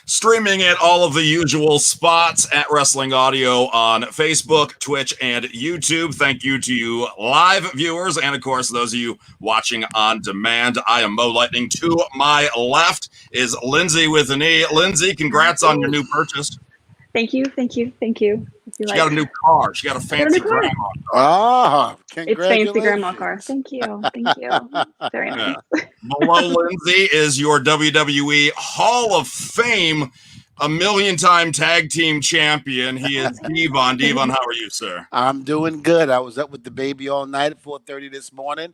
Streaming at all of the usual spots at Wrestling Audio on Facebook, Twitch, and YouTube. Thank you to you live viewers and, of course, those of you watching on demand. I am Mo Lightning. To my left is Lindsay with an E. Lindsay, congrats on your new purchase. Thank you. She got a new car. She got a fancy grandma car. Ah, it's fancy grandma car. Thank you. Very nice. Below Lindsay is your WWE Hall of Fame, a million-time tag team champion. He is Devon. Devon, how are you, sir? I'm doing good. I was up with the baby all night at 4:30 this morning.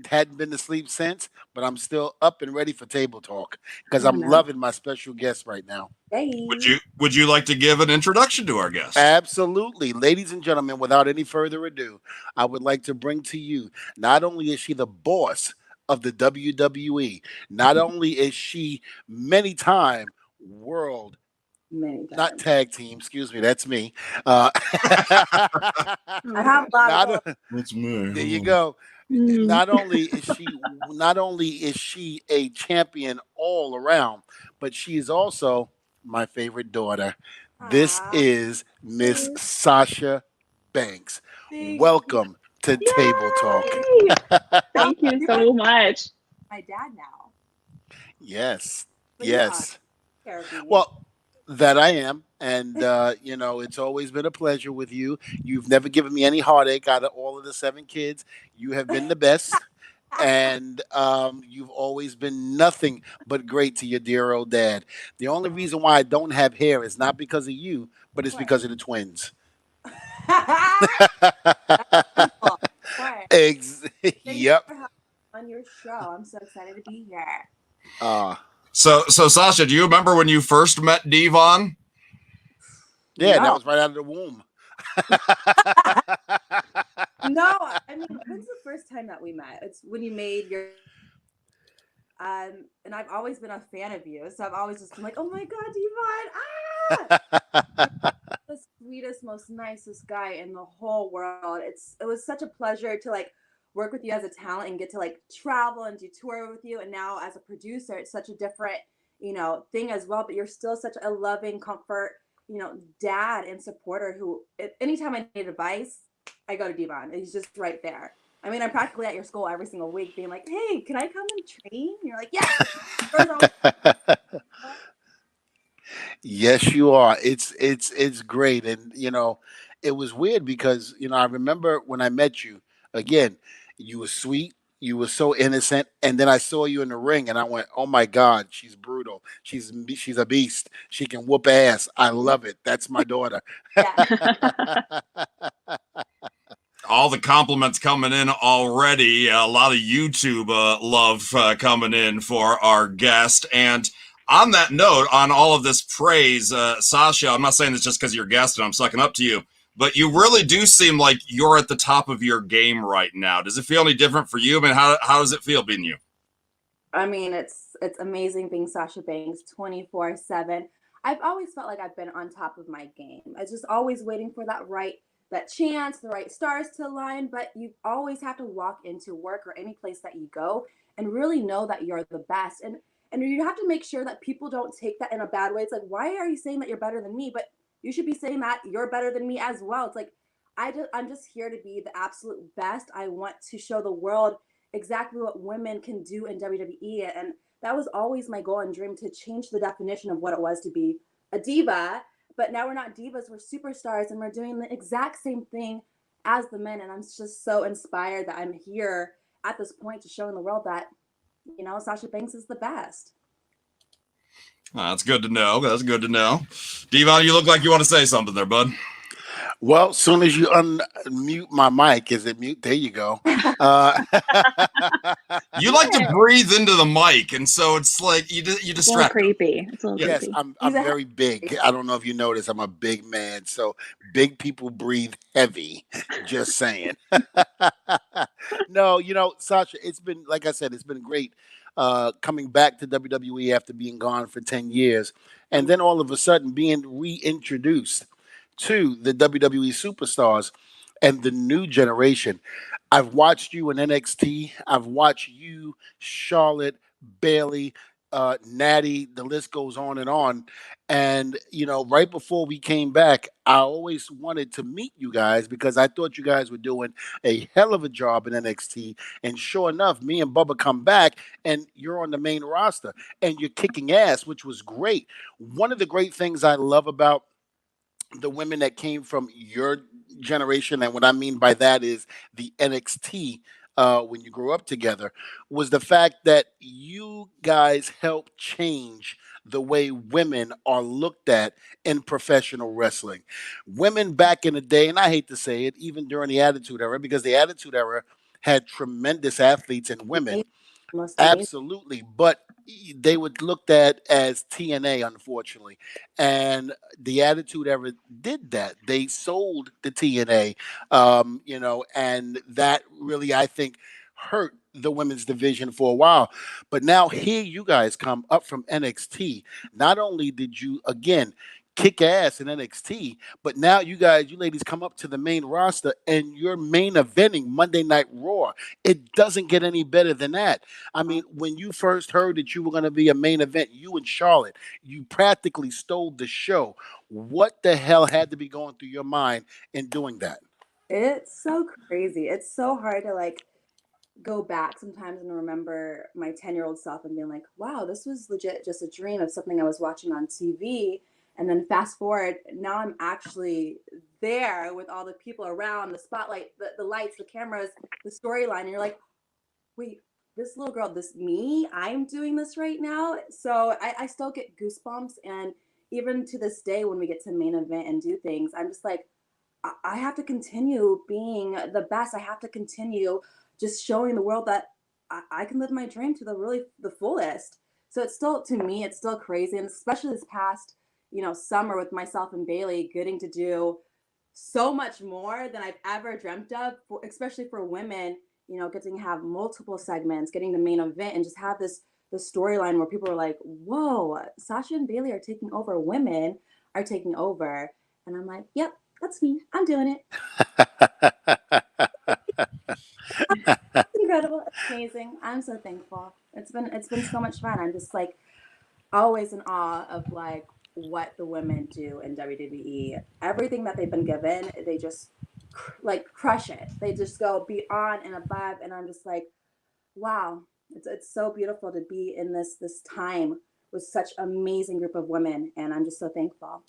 Hadn't been to sleep since, but I'm still up and ready for table talk because I'm loving my special guest right now. Hey. Would you like to give an introduction to our guest? Absolutely. Ladies and gentlemen, without any further ado, I would like to bring to you, not only is she the boss of the WWE, not only is she many-time world not tag team, excuse me, that's me. I have a lot of That's me. There you go. Not only is she a champion all around, but she is also my favorite daughter. This is Miss Sasha Banks. Welcome to Table Talk. Thank you so much. My dad now. Yes. But Yes. Yeah. Well, that I am. And, it's always been a pleasure with you. You've never given me any heartache out of all of the 7 kids. You have been the best. And you've always been nothing but great to your dear old dad. The only reason why I don't have hair is not because of you, but it's because of the twins. Yep. On your show. I'm so excited to be here. So Sasha, do you remember when you first met Devon? Yeah, that was right out of the womb. No, I mean, when's the first time that we met? It's when you made your and I've always been a fan of you, so I've always just been like, oh my god, Devon, the sweetest, most nicest guy in the whole world. It was such a pleasure to work with you as a talent and get to travel and do tour with you, and now as a producer, it's such a different thing as well. But you're still such a loving, comfort dad and supporter who, anytime I need advice, I go to Devon. He's just right there. I mean, I'm practically at your school every single week being like, hey, can I come and train? And you're like, yeah. Yes, you are. It's great. And, it was weird because, I remember when I met you, again, you were sweet. You were so innocent, and then I saw you in the ring, and I went, "Oh my God, she's brutal. She's a beast. She can whoop ass. I love it. That's my daughter." All the compliments coming in already. A lot of YouTube love coming in for our guest. And on that note, on all of this praise, Sasha, I'm not saying this just because you're a guest and I'm sucking up to you, but you really do seem like you're at the top of your game right now. Does it feel any different for you? I mean, how does it feel being you? I mean, it's amazing being Sasha Banks 24/7. I've always felt like I've been on top of my game. I was just always waiting for that chance, the right stars to align. But you always have to walk into work or any place that you go and really know that you're the best. And you have to make sure that people don't take that in a bad way. It's like, why are you saying that you're better than me? But you should be saying that you're better than me as well. It's like, I'm just here to be the absolute best. I want to show the world exactly what women can do in WWE. And that was always my goal and dream, to change the definition of what it was to be a diva. But now we're not divas, we're superstars, and we're doing the exact same thing as the men. And I'm just so inspired that I'm here at this point to show in the world that, Sasha Banks is the best. That's good to know. That's good to know. Devon, you look like you want to say something there, bud. Well, as soon as you unmute my mic, is it mute? There you go. You like to breathe into the mic, and so it's like you distract. It's a little creepy. Yes, I'm very big. I don't know if you noticed, I'm a big man, so big people breathe heavy. Just saying. No, Sasha, it's been, like I said, it's been great coming back to WWE after being gone for 10 years, and then all of a sudden being reintroduced to the WWE superstars and the new generation. I've watched you in NXT. I've watched you, Charlotte, Bayley, Natty, the list goes on and on. And, you know, right before we came back, I always wanted to meet you guys because I thought you guys were doing a hell of a job in NXT. And sure enough, me and Bubba come back and you're on the main roster and you're kicking ass, which was great. One of the great things I love about the women that came from your generation, and what I mean by that is the NXT, when you grew up together, was the fact that you guys helped change the way women are looked at in professional wrestling. Women back in the day, and I hate to say it, even during the Attitude Era, because the Attitude Era had tremendous athletes and women. Most amazing. Absolutely, but they were looked at as TNA, unfortunately, and the Attitude Era did that. They sold the TNA, you know, and that really, I think, hurt the women's division for a while. But now here you guys come up from NXT. Not only did you again kick ass in NXT, but now you guys, you ladies, come up to the main roster and you're main eventing Monday Night Raw. It doesn't get any better than that. I mean, when you first heard that you were going to be a main event, you and Charlotte, you practically stole the show. What the hell had to be going through your mind in doing that? It's so crazy. It's so hard to like go back sometimes and remember my 10-year-old self and being like, wow, this was legit just a dream of something I was watching on TV. And then fast forward, now I'm actually there with all the people around, the spotlight, the lights, the cameras, the storyline. And you're like, wait, this little girl, this me, I'm doing this right now. So I still get goosebumps. And even to this day, when we get to main event and do things, I'm just like, I have to continue being the best. I have to continue just showing the world that I can live my dream to the fullest. So it's still, to me, it's still crazy. And especially this past, summer with myself and Bayley getting to do so much more than I've ever dreamt of, especially for women, getting to have multiple segments, getting the main event and just have the storyline where people are like, whoa, Sasha and Bayley are taking over, women are taking over. And I'm like, yep, that's me. I'm doing it. It's incredible. It's amazing. I'm so thankful. It's been so much fun. I'm just like always in awe of like what the women do in WWE. Everything that they've been given, they just like crush it. They just go beyond and above, and I'm just like, wow. It's so beautiful to be in this time with such amazing group of women, and I'm just so thankful.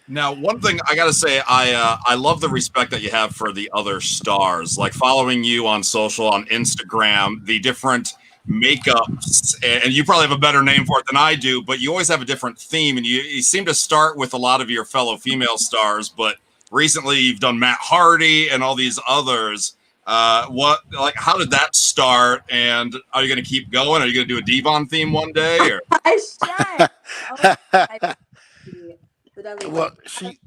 Now, one thing I gotta say, I love the respect that you have for the other stars. Like following you on social, on Instagram, the different makeups, and you probably have a better name for it than I do, but you always have a different theme, and you seem to start with a lot of your fellow female stars, but recently you've done Matt Hardy and all these others. How did that start, and are you going to keep going? Are you going to do a Devon theme one day? Or? I should. Well,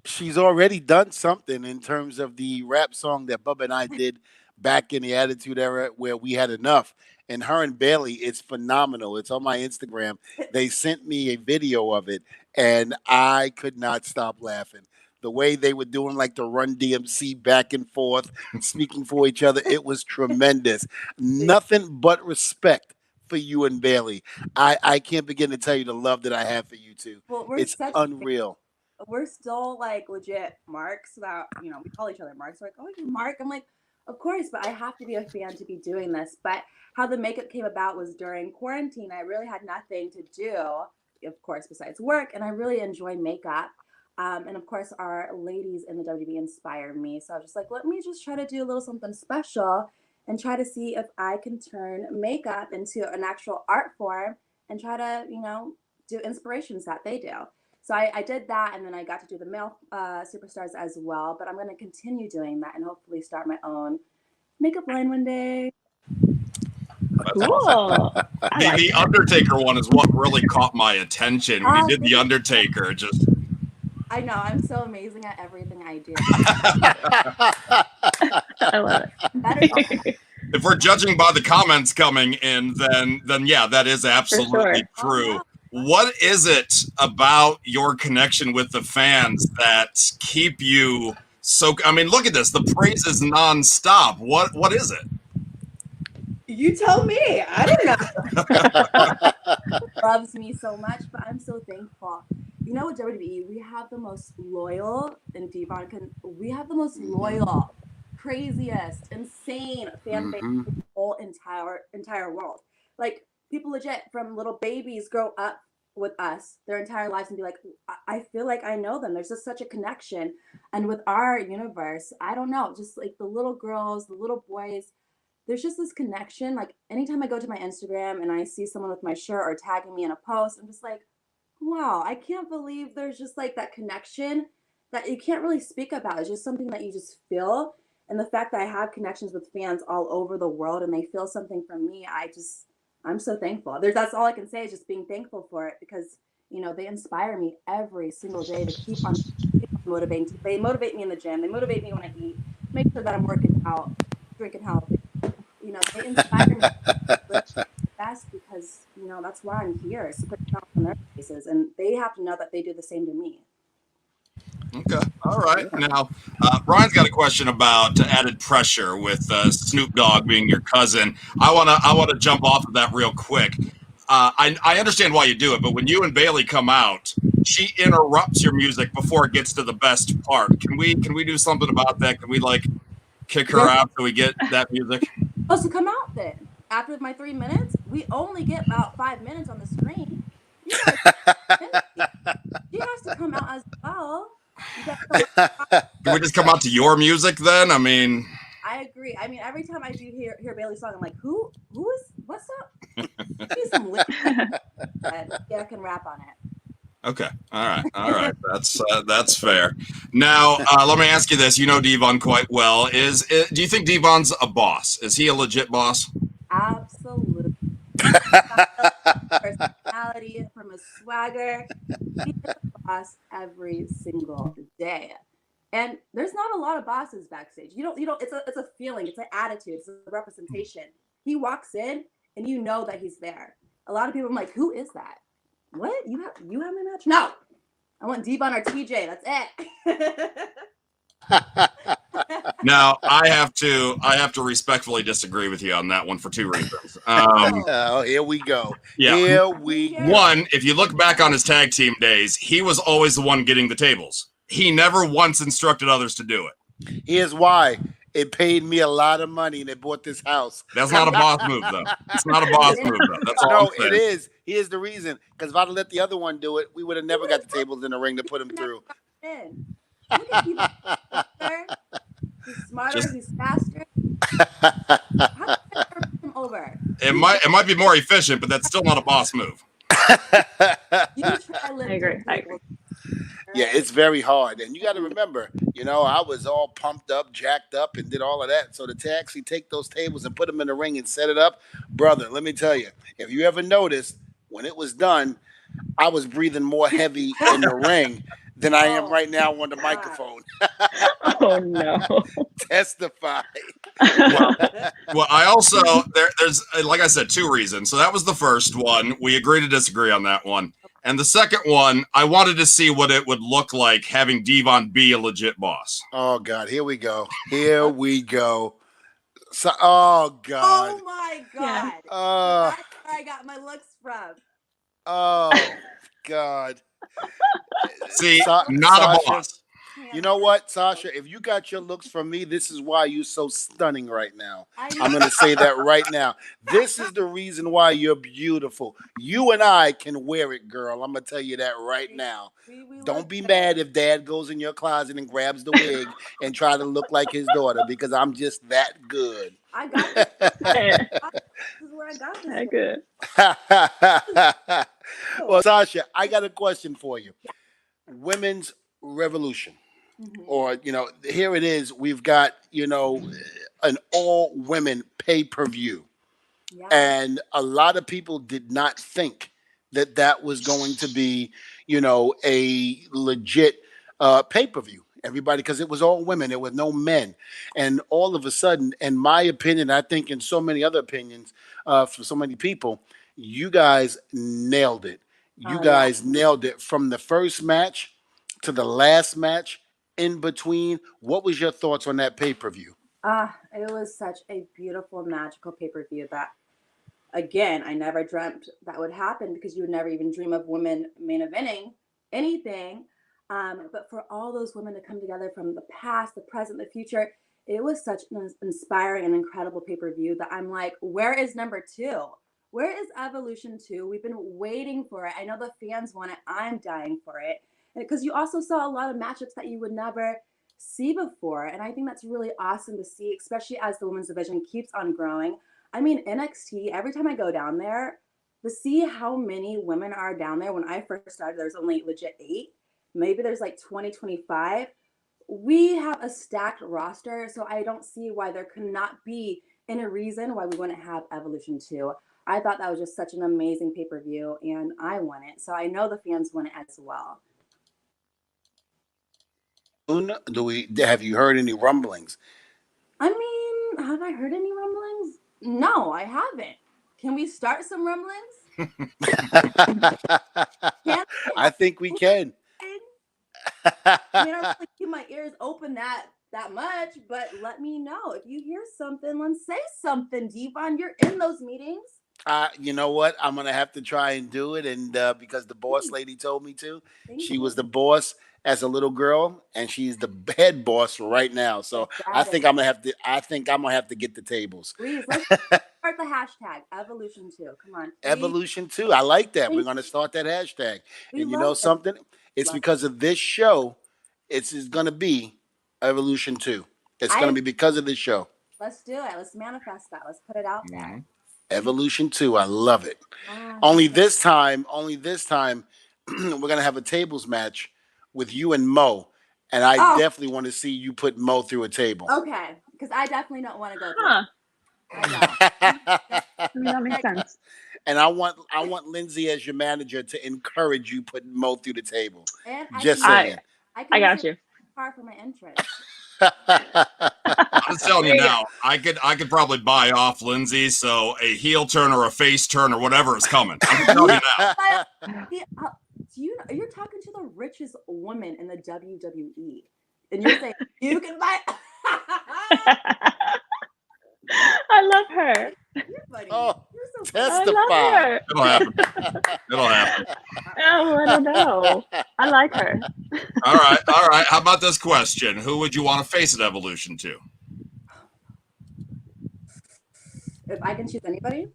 she's already done something in terms of the rap song that Bubba and I did back in the Attitude Era where we had enough. And her and Bayley, it's phenomenal. It's on my Instagram. They sent me a video of it, and I could not stop laughing. The way they were doing like the Run DMC back and forth, speaking for each other, it was tremendous. Nothing but respect for you and Bayley. I can't begin to tell you the love that I have for you two. Well, it's unreal. We're still like legit marks that, we call each other marks. We're like, oh, you're Mark. I'm like, of course, but I have to be a fan to be doing this. But how the makeup came about was during quarantine. I really had nothing to do, of course, besides work. And I really enjoy makeup. And of course, our ladies in the WWE inspire me. So I was just like, let me just try to do a little something special and try to see if I can turn makeup into an actual art form and try to, do inspirations that they do. So I did that, and then I got to do the male superstars as well. But I'm going to continue doing that and hopefully start my own makeup line one day. Cool. The Undertaker one is what really caught my attention when you did the Undertaker. I know, I'm so amazing at everything I do. I love it. If we're judging by the comments coming in, then yeah, that is absolutely true. Oh, yeah. What is it about your connection with the fans that keep you so? I mean, look at this. The praise is nonstop. What is it? You tell me. I don't know. Loves me so much, but I'm so thankful. You know, with WWE, we have the most loyal, and Devon we have the most loyal, craziest, insane fan base in the whole entire world. Like, people legit from little babies grow up with us their entire lives and be like, I feel like I know them. There's just such a connection. And with our universe, I don't know, just like the little girls, the little boys, there's just this connection. Like, anytime I go to my Instagram and I see someone with my shirt or tagging me in a post, I'm just like, wow, I can't believe there's just like that connection that you can't really speak about. It's just something that you just feel. And the fact that I have connections with fans all over the world and they feel something from me, I'm so thankful. That's all I can say, is just being thankful for it, because, you know, they inspire me every single day to keep on motivating. They motivate me in the gym. They motivate me when I eat, make sure that I'm working out, drinking healthy. You know, they inspire me to live the best, because, you know, that's why I'm here, is to put smiles on their faces, and they have to know that they do the same to me. Okay. All right. Now, Brian's got a question about added pressure with Snoop Dogg being your cousin. I wanna jump off of that real quick. I understand why you do it, but when you and Bayley come out, she interrupts your music before it gets to the best part. Can we do something about that? Can we like kick her out so we get that music? Supposed to come out then. After my 3 minutes, we only get about 5 minutes on the screen. You know, she has to come out as well. Can we just come out to your music then? I mean, I agree. I mean, every time I do hear Bayley's song, I'm like, what's up? She's some yeah, I can rap on it. Okay. All right. That's fair. Now, let me ask you this. You know Devon quite well. Do you think Devon's a boss? Is he a legit boss? Absolutely. Personality, from his swagger, he's a boss every single day. And there's not a lot of bosses backstage. You don't. It's a feeling. It's an attitude. It's a representation. He walks in, and you know that he's there. A lot of people are like, "Who is that? What you have my match? No, I want Devon or TJ. That's it." Now, I have to respectfully disagree with you on that one for two reasons. Oh, here we go. Yeah. Here we go. One, if you look back on his tag team days, he was always the one getting the tables. He never once instructed others to do it. Here's why. It paid me a lot of money and they bought this house. That's not a boss move, though. It's not a boss move, though. That's all No, I'm saying. it is. Here's the reason. Because if I'd have let the other one do it, we would have never got the tables in the ring to put him through. He's smarter, he's faster. Over. It might be more efficient, but that's still not a boss move. I agree. Yeah, it's very hard. And you got to remember, you know, I was all pumped up, jacked up, and did all of that. So to actually take those tables and put them in the ring and set it up, brother, let me tell you, if you ever noticed, when it was done, I was breathing more heavy in the ring than I am right now on the microphone. Oh, no. Testify. Well, I also, there's, like I said, two reasons. So that was the first one. We agree to disagree on that one. And the second one, I wanted to see what it would look like having Devon be a legit boss. Oh, God. Here we go. Here we go. So, oh, God. Oh, my God. Oh, That's where I got my looks from. oh God. See, not a boss. You know what, Sasha? If you got your looks from me, this is why you're so stunning right now. I'm going to say that right now. This is the reason why you're beautiful. You and I can wear it, girl. I'm going to tell you that right now. Don't be mad if Dad goes in your closet and grabs the wig and try to look like his daughter, because I'm just that good. I got this. This is where I got this. Good. Well, Sasha, I got a question for you. Women's Revolution. Or, you know, here it is. We've got, you know, an all-women pay-per-view. Yeah. And a lot of people did not think that that was going to be, you know, a legit pay-per-view. Everybody, because it was all women. There were no men. And all of a sudden, in my opinion, I think in so many other opinions from so many people, you guys nailed it. You guys nailed it from the first match to the last match. In between, what was your thoughts on that pay-per-view? It was such a beautiful, magical pay-per-view that, again, I never dreamt that would happen, because you would never even dream of women main eventing anything. But for all those women to come together from the past, the present, the future, it was such an inspiring and incredible pay-per-view that I'm like, where is number 2? Where is Evolution 2? We've been waiting for it. I know the fans want it. I'm dying for it. Because you also saw a lot of matchups that you would never see before. And I think that's really awesome to see, especially as the women's division keeps on growing. I mean, NXT, every time I go down there, to see how many women are down there. When I first started, there's only legit 8. Maybe there's like 20, 25. We have a stacked roster, so I don't see why there could not be any reason why we wouldn't have Evolution 2. I thought that was just such an amazing pay-per-view, and I won it. So I know the fans won it as well. Have you heard any rumblings? I mean, have I heard any rumblings? No, I haven't. Can we start some rumblings? I think we can. I don't really keep my ears open that much, but let me know if you hear something. Let's say something, Devon. You're in those meetings. You know what? I'm gonna have to try and do it, and because the boss lady told me to. She was the boss as a little girl, and she's the head boss right now. So I think I'm gonna have to. I think I'm gonna have to get the tables. Please, let's start the hashtag Evolution 2. Come on, please. Evolution 2. I like that. We're gonna start that hashtag. And you know something? It's because of this show. It's gonna be Evolution 2. It's gonna be because of this show. Let's do it. Let's manifest that. Let's put it out there. Evolution 2. I love it. Only this time, we're gonna have a tables match with you and Mo, and I definitely want to see you put Mo through a table. Okay, because I definitely don't want to go through. I mean, that makes sense. And I want Lindsay as your manager to encourage you putting Mo through the table. And just saying. I got you. Far from my entrance. I'm just telling you now, I could probably buy off Lindsay, so a heel turn or a face turn or whatever is coming. I'm just telling you now. You're talking to the richest woman in the WWE, and you're saying you can buy. I love her. You're so testify. It'll happen. It'll happen. Oh, I don't know. I like her. All right. How about this question? Who would you want to face at Evolution 2? If I can choose anybody?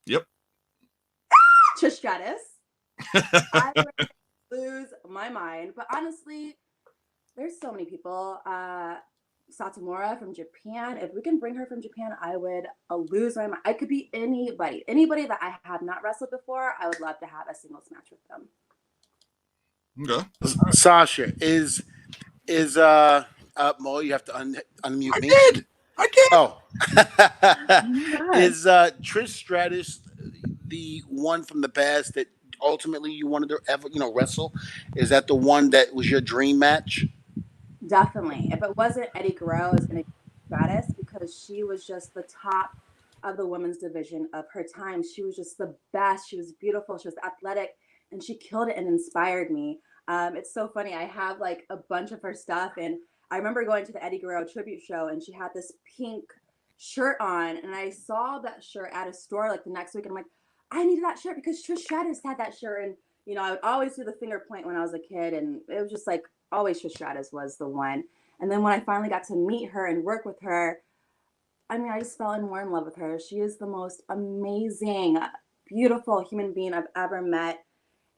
Yep. Trish Stratus. I would lose my mind, but honestly, there's so many people. Satomura from Japan. If we can bring her from Japan, I would lose my mind. I could be anybody that I have not wrestled before. I would love to have a singles match with them. Okay. Sasha, is Mo, you have to unmute me. I did. Oh. Is Trish Stratus the one from the past that ultimately you wanted to ever, wrestle? Is that the one that was your dream match? Definitely. If it wasn't Eddie Guerrero, it was going to be Stratus, because she was just the top of the women's division of her time. She was just the best. She was beautiful. She was athletic, and she killed it and inspired me. It's so funny. I have like a bunch of her stuff, and I remember going to the Eddie Guerrero tribute show, and she had this pink shirt on, and I saw that shirt at a store like the next week, and I'm like, I needed that shirt because Trish Stratus had that shirt. And I would always do the finger point when I was a kid, and it was just like always Trish Stratus was the one. And then when I finally got to meet her and work with her, I mean, I just fell more in love with her. She is the most amazing, beautiful human being I've ever met.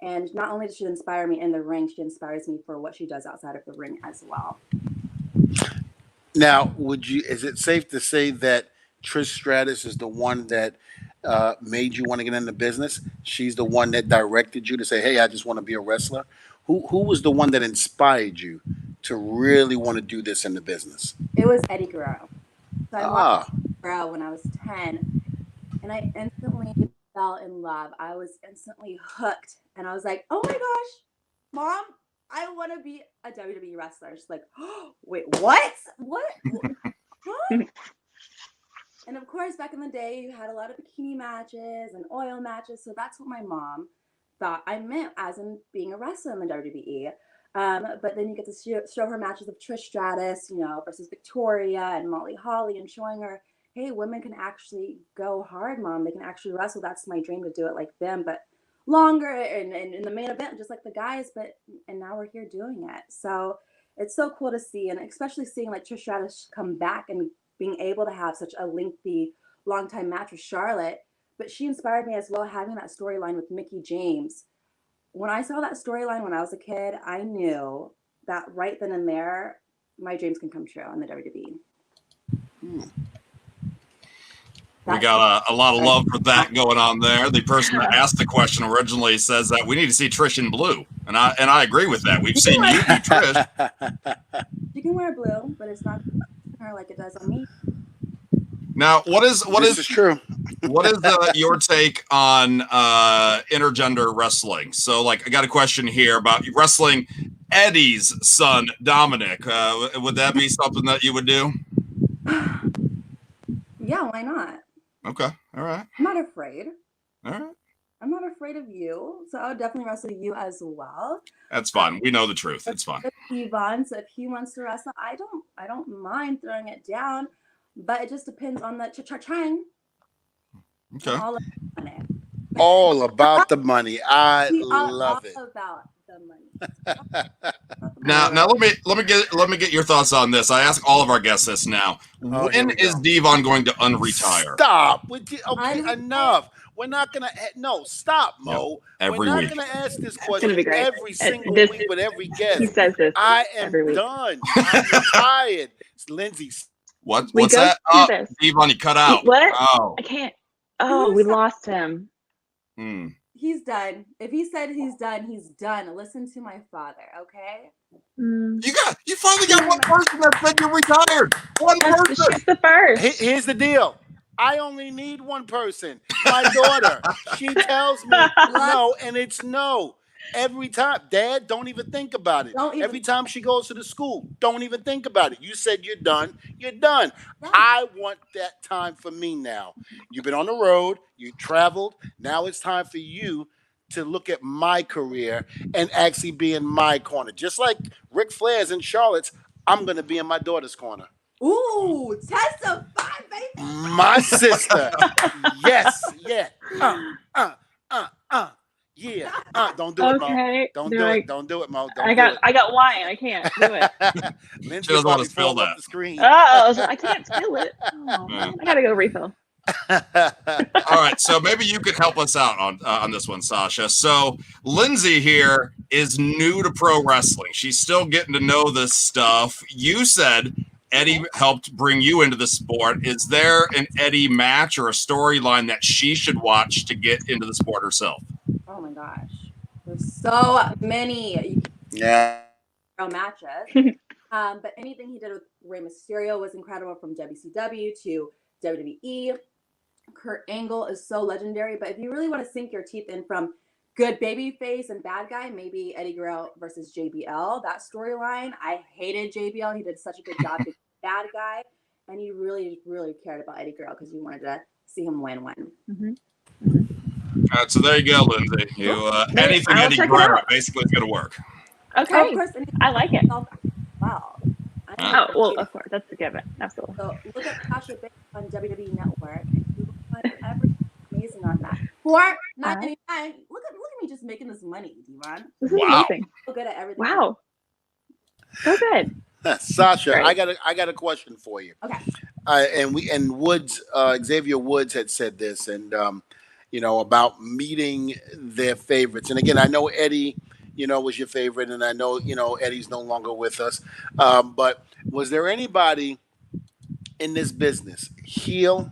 And not only does she inspire me in the ring, she inspires me for what she does outside of the ring as well. Now, is it safe to say that Trish Stratus is the one that made you want to get into business? She's the one that directed you to say, hey, I just want to be a wrestler. Who was the one that inspired you to really want to do this in the business? It was Eddie Guerrero. So I watched Eddie Guerrero when I was 10, and I instantly fell in love. I was instantly hooked, and I was like, oh my gosh, Mom, I want to be a WWE wrestler. She's like, oh, wait, what? What? Huh? And of course, back in the day, you had a lot of bikini matches and oil matches. So that's what my mom thought I meant as in being a wrestler in the WWE. But then you get to show her matches of Trish Stratus, you know, versus Victoria and Molly Holly, and showing her, hey, women can actually go hard, mom. They can actually wrestle. That's my dream, to do it like them, but longer and in the main event, just like the guys. And now we're here doing it. So it's so cool to see, and especially seeing like Trish Stratus come back and being able to have such a lengthy, long time match with Charlotte. But she inspired me as well, having that storyline with Mickie James. When I saw that storyline when I was a kid, I knew that right then and there, my dreams can come true in the WWE. We got a lot of love for that going on there. The person that asked the question originally says that we need to see Trish in blue, and I agree with that. We've seen you be Trish. You can wear blue, but it's not her like it does on me. Now, what is true? What is your take on intergender wrestling? So, like, I got a question here about wrestling Eddie's son, Dominic. Would that be something that you would do? Yeah, why not? Okay, all right. I'm not afraid. All right. I'm not afraid of you, so I would definitely wrestle you as well. That's fine. We know the truth. It's fine. Yvonne, so if he wants to wrestle, I don't mind throwing it down, but it just depends on the cha-cha-chang. Okay. All about the money. I love it. About the money. Now let me get your thoughts on this. I ask all of our guests this now. When is Devon going to unretire? Stop. Okay, enough. We're not gonna. No, stop, Mo. Every We're week. not gonna ask this question every single week with every guest. He says this. I am done. I'm retired. It's Lindsay. What's that? Oh, Devon, you cut out. What? Oh. I can't. Oh, we lost him. He's done. If he said he's done, he's done. Listen to my father, okay? You finally got one person that said you're retired. One person. She's the first. Here's the deal. I only need one person. My daughter. She tells me no, and it's no. Every time. Dad, don't even think about it. Every time she goes to the school, don't even think about it. You said you're done. You're done. I want that time for me now. You've been on the road. You traveled. Now it's time for you to look at my career and actually be in my corner. Just like Ric Flair's and Charlotte's, I'm going to be in my daughter's corner. Ooh, testify, baby. My sister. Yes. Yeah. Yeah. Don't do it, Mo. Don't do it. Don't do it, Mo. I got wine. I can't do it. Lindsay she doesn't want to spill that. The screen. I can't spill it. Oh, I gotta go refill. All right, so maybe you could help us out on this one, Sasha. So Lindsay here is new to pro wrestling. She's still getting to know this stuff. You said Eddie helped bring you into the sport. Is there an Eddie match or a storyline that she should watch to get into the sport herself? Oh my gosh, there's so many matches. But anything he did with Rey Mysterio was incredible, from WCW to WWE. Kurt Angle is so legendary. But if you really want to sink your teeth in from good babyface and bad guy, maybe Eddie Guerrero versus JBL. That storyline, I hated JBL. He did such a good job being bad guy, and he really, really cared about Eddie Guerrero because you wanted to see him win. All right, so there you go, Lindsay. Anything Eddie Guerrero basically is going to work. Okay, of course, I like it. Wow. Of course, that's a given. Absolutely. So look at Sasha Banks on WWE Network, and you will find everything amazing on that. For $9.99, look at me just making this money, Devon. This is amazing. So good at everything. Wow. So good. Sasha, Great. I got a question for you. Okay. And Woods, Xavier Woods had said this, and about meeting their favorites. And again, I know Eddie, was your favorite, and I know, Eddie's no longer with us. But was there anybody in this business, heel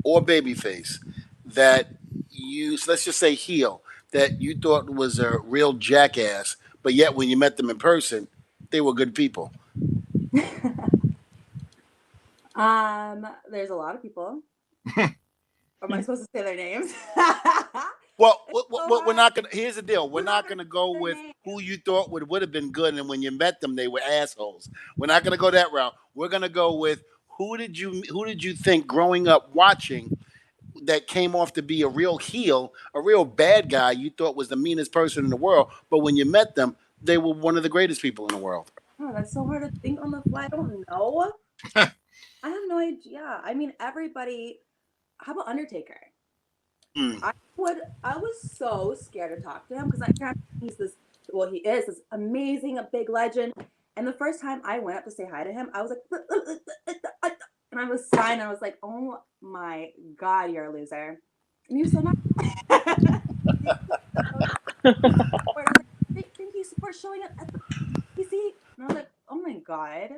or babyface, that let's just say heel, that you thought was a real jackass, but yet when you met them in person, they were good people? There's a lot of people. Am I supposed to say their names? Well, we're not gonna. Here's the deal: we're not gonna go with who you thought would have been good, and when you met them, they were assholes. We're not gonna go that route. We're gonna go with who did you think growing up watching that came off to be a real heel, a real bad guy you thought was the meanest person in the world, but when you met them, they were one of the greatest people in the world. Oh, that's so hard to think on the fly. I don't know. I have no idea. I mean, everybody. How about Undertaker? Mm. I was so scared to talk to him because he's this. Well, he is this amazing, a big legend. And the first time I went up to say hi to him, I was like, and I was sighing. I was like, oh my God, you're a loser. And he was so nice. Thank you for showing up at the PC. And I was like, oh my God,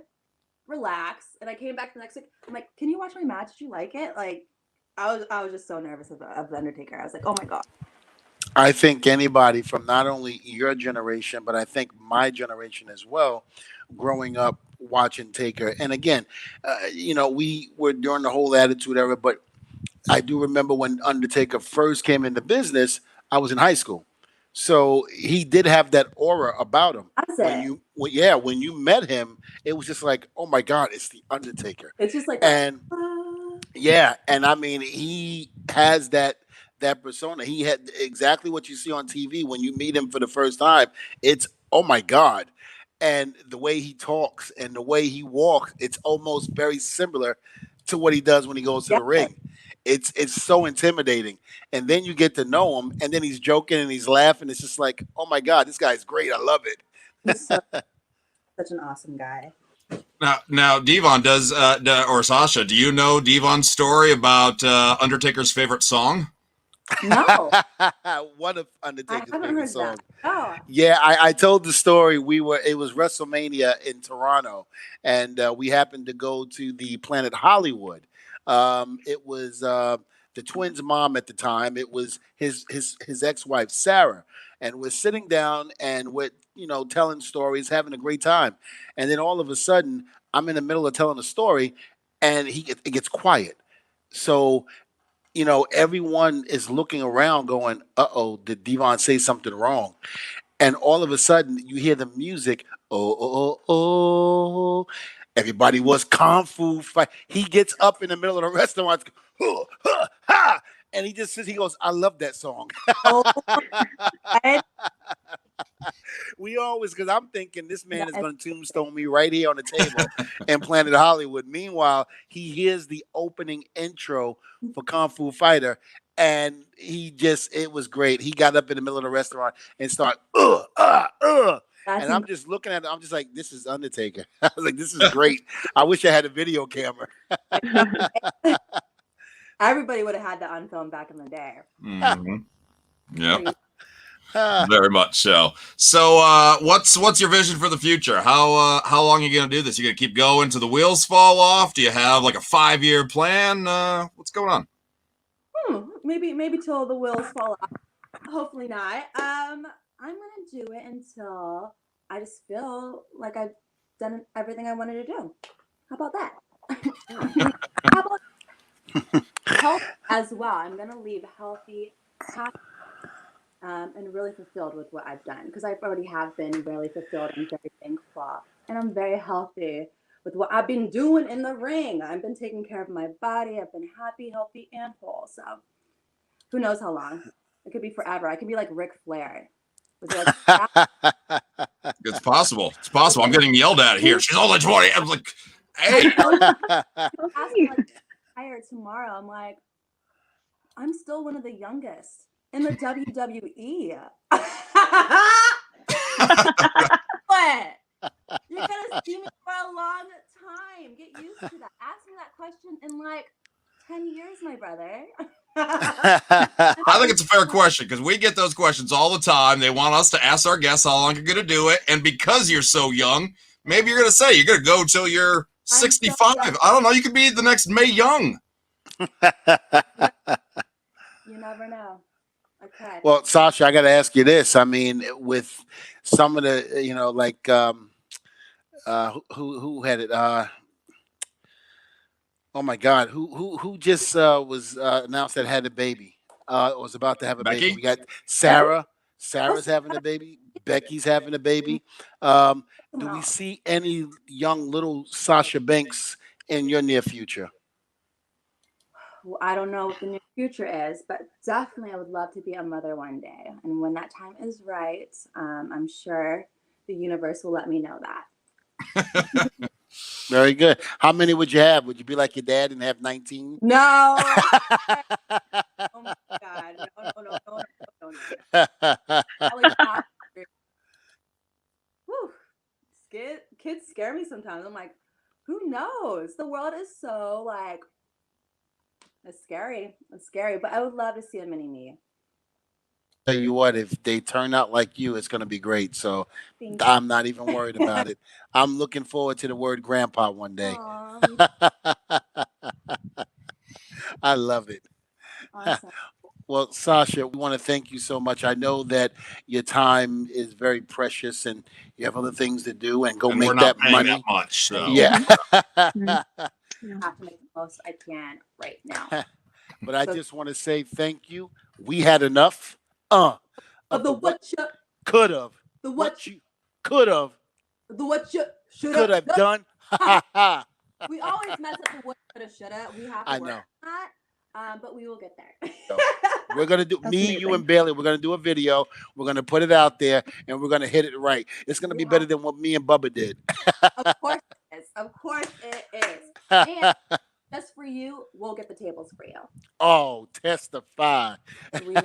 relax. And I came back the next week. I'm like, can you watch my match? Did you like it? Like, I was just so nervous of the Undertaker. I was like, oh my God. I think anybody from not only your generation, but I think my generation as well, growing up watching Taker. And again, we were during the whole Attitude Era, but I do remember when Undertaker first came into business, I was in high school. So he did have that aura about him. That's it. When you met him, it was just like, oh my God, it's the Undertaker. It's just like, And yeah, and I mean, he has that persona. He had exactly what you see on TV when you meet him for the first time. It's oh my God. And the way he talks and the way he walks, it's almost very similar to what he does when he goes to the ring. It's so intimidating. And then you get to know him, and then he's joking and he's laughing. It's just like, oh my God, this guy's great. I love it. He's such an awesome guy. Now, Devon or Sasha, do you know Devon's story about Undertaker's favorite song? No. What if Undertaker's I haven't favorite heard song? that. Oh. Yeah, I told the story. It was WrestleMania in Toronto, and we happened to go to the Planet Hollywood. It was the twins' mom at the time. It was his ex-wife Sarah, and we're sitting down and we're telling stories, having a great time, and then all of a sudden I'm in the middle of telling a story, and it gets quiet. So everyone is looking around going, uh-oh, did Devon say something wrong? And all of a sudden you hear the music, oh, oh, oh, oh. Everybody was kung fu fight. He gets up in the middle of the restaurant, huh, huh, ha, and he just says, he goes, I love that song. Oh, We always, because I'm thinking this man is going to tombstone me right here on the table in Planet Hollywood. Meanwhile, he hears the opening intro for Kung Fu Fighter, and it was great. He got up in the middle of the restaurant and started, and I'm just looking at it. I'm just like, this is Undertaker. I was like, this is great. I wish I had a video camera. Everybody would have had that on film back in the day. Mm-hmm. Yeah. Very much so. So, what's your vision for the future? How long are you gonna do this? You gonna keep going till the wheels fall off? Do you have like a 5-year plan? What's going on? Maybe till the wheels fall off. Hopefully not. I'm gonna do it until I just feel like I've done everything I wanted to do. How about that? How about health as well? I'm gonna leave healthy, happy, and really fulfilled with what I've done because I already have been really fulfilled and very thankful. And I'm very healthy with what I've been doing in the ring. I've been taking care of my body. I've been happy, healthy, and whole. So who knows how long? It could be forever. I could be like Ric Flair. It's possible. It's possible. I'm getting yelled at here. She's only 20. I'm like, hey. Hired tomorrow. I'm like, I'm still one of the youngest in the WWE. What? You're gonna see me for a long time. Get used to that. Ask me that question in like 10 years, my brother. I think it's a fair question because we get those questions all the time. They want us to ask our guests how long you're going to do it. And because you're so young, maybe you're going to say you're going to go till you're 65. I don't know. You could be the next Mae Young. You never know. Okay. Well, Sasha, I got to ask you this. I mean, with some of the, like, who had it? Oh my God, who just was announced that had a baby? Was about to have a Becky? baby. We got Sarah. Sarah's having a baby. Becky's having a baby. Do we see any young little Sasha Banks in your near future? Well, I don't know what the near future is, but definitely I would love to be a mother one day. And when that time is right, I'm sure the universe will let me know that. Very good. How many would you have? Would you be like your dad and have 19? No. Oh my God. No. I would not. Whew. Kids scare me sometimes. I'm like, who knows? The world is so like, it's scary. It's scary. But I would love to see a mini me. Tell you what, if they turn out like you, it's going to be great. So Thank I'm not even worried about it. I'm looking forward to the word grandpa one day. I love it. Awesome. Well, Sasha, we want to thank you so much. I know that your time is very precious and you have other things to do and go And make we're not that paying money. that much. So. Yeah. I have to make the most I can right now. But I just want to say thank you. We had enough of the what you could have, the what you could have, the what you should could have done. We always mess up the what coulda shoulda. We have to work on that, but we will get there. So, we're gonna do That's me, amazing. you, and Bayley. We're gonna do a video. We're gonna put it out there, and we're gonna hit it right. It's gonna be better than what me and Bubba did. Of course it is. Of course it is. And just for you, we'll get the tables for you. Oh, testify. You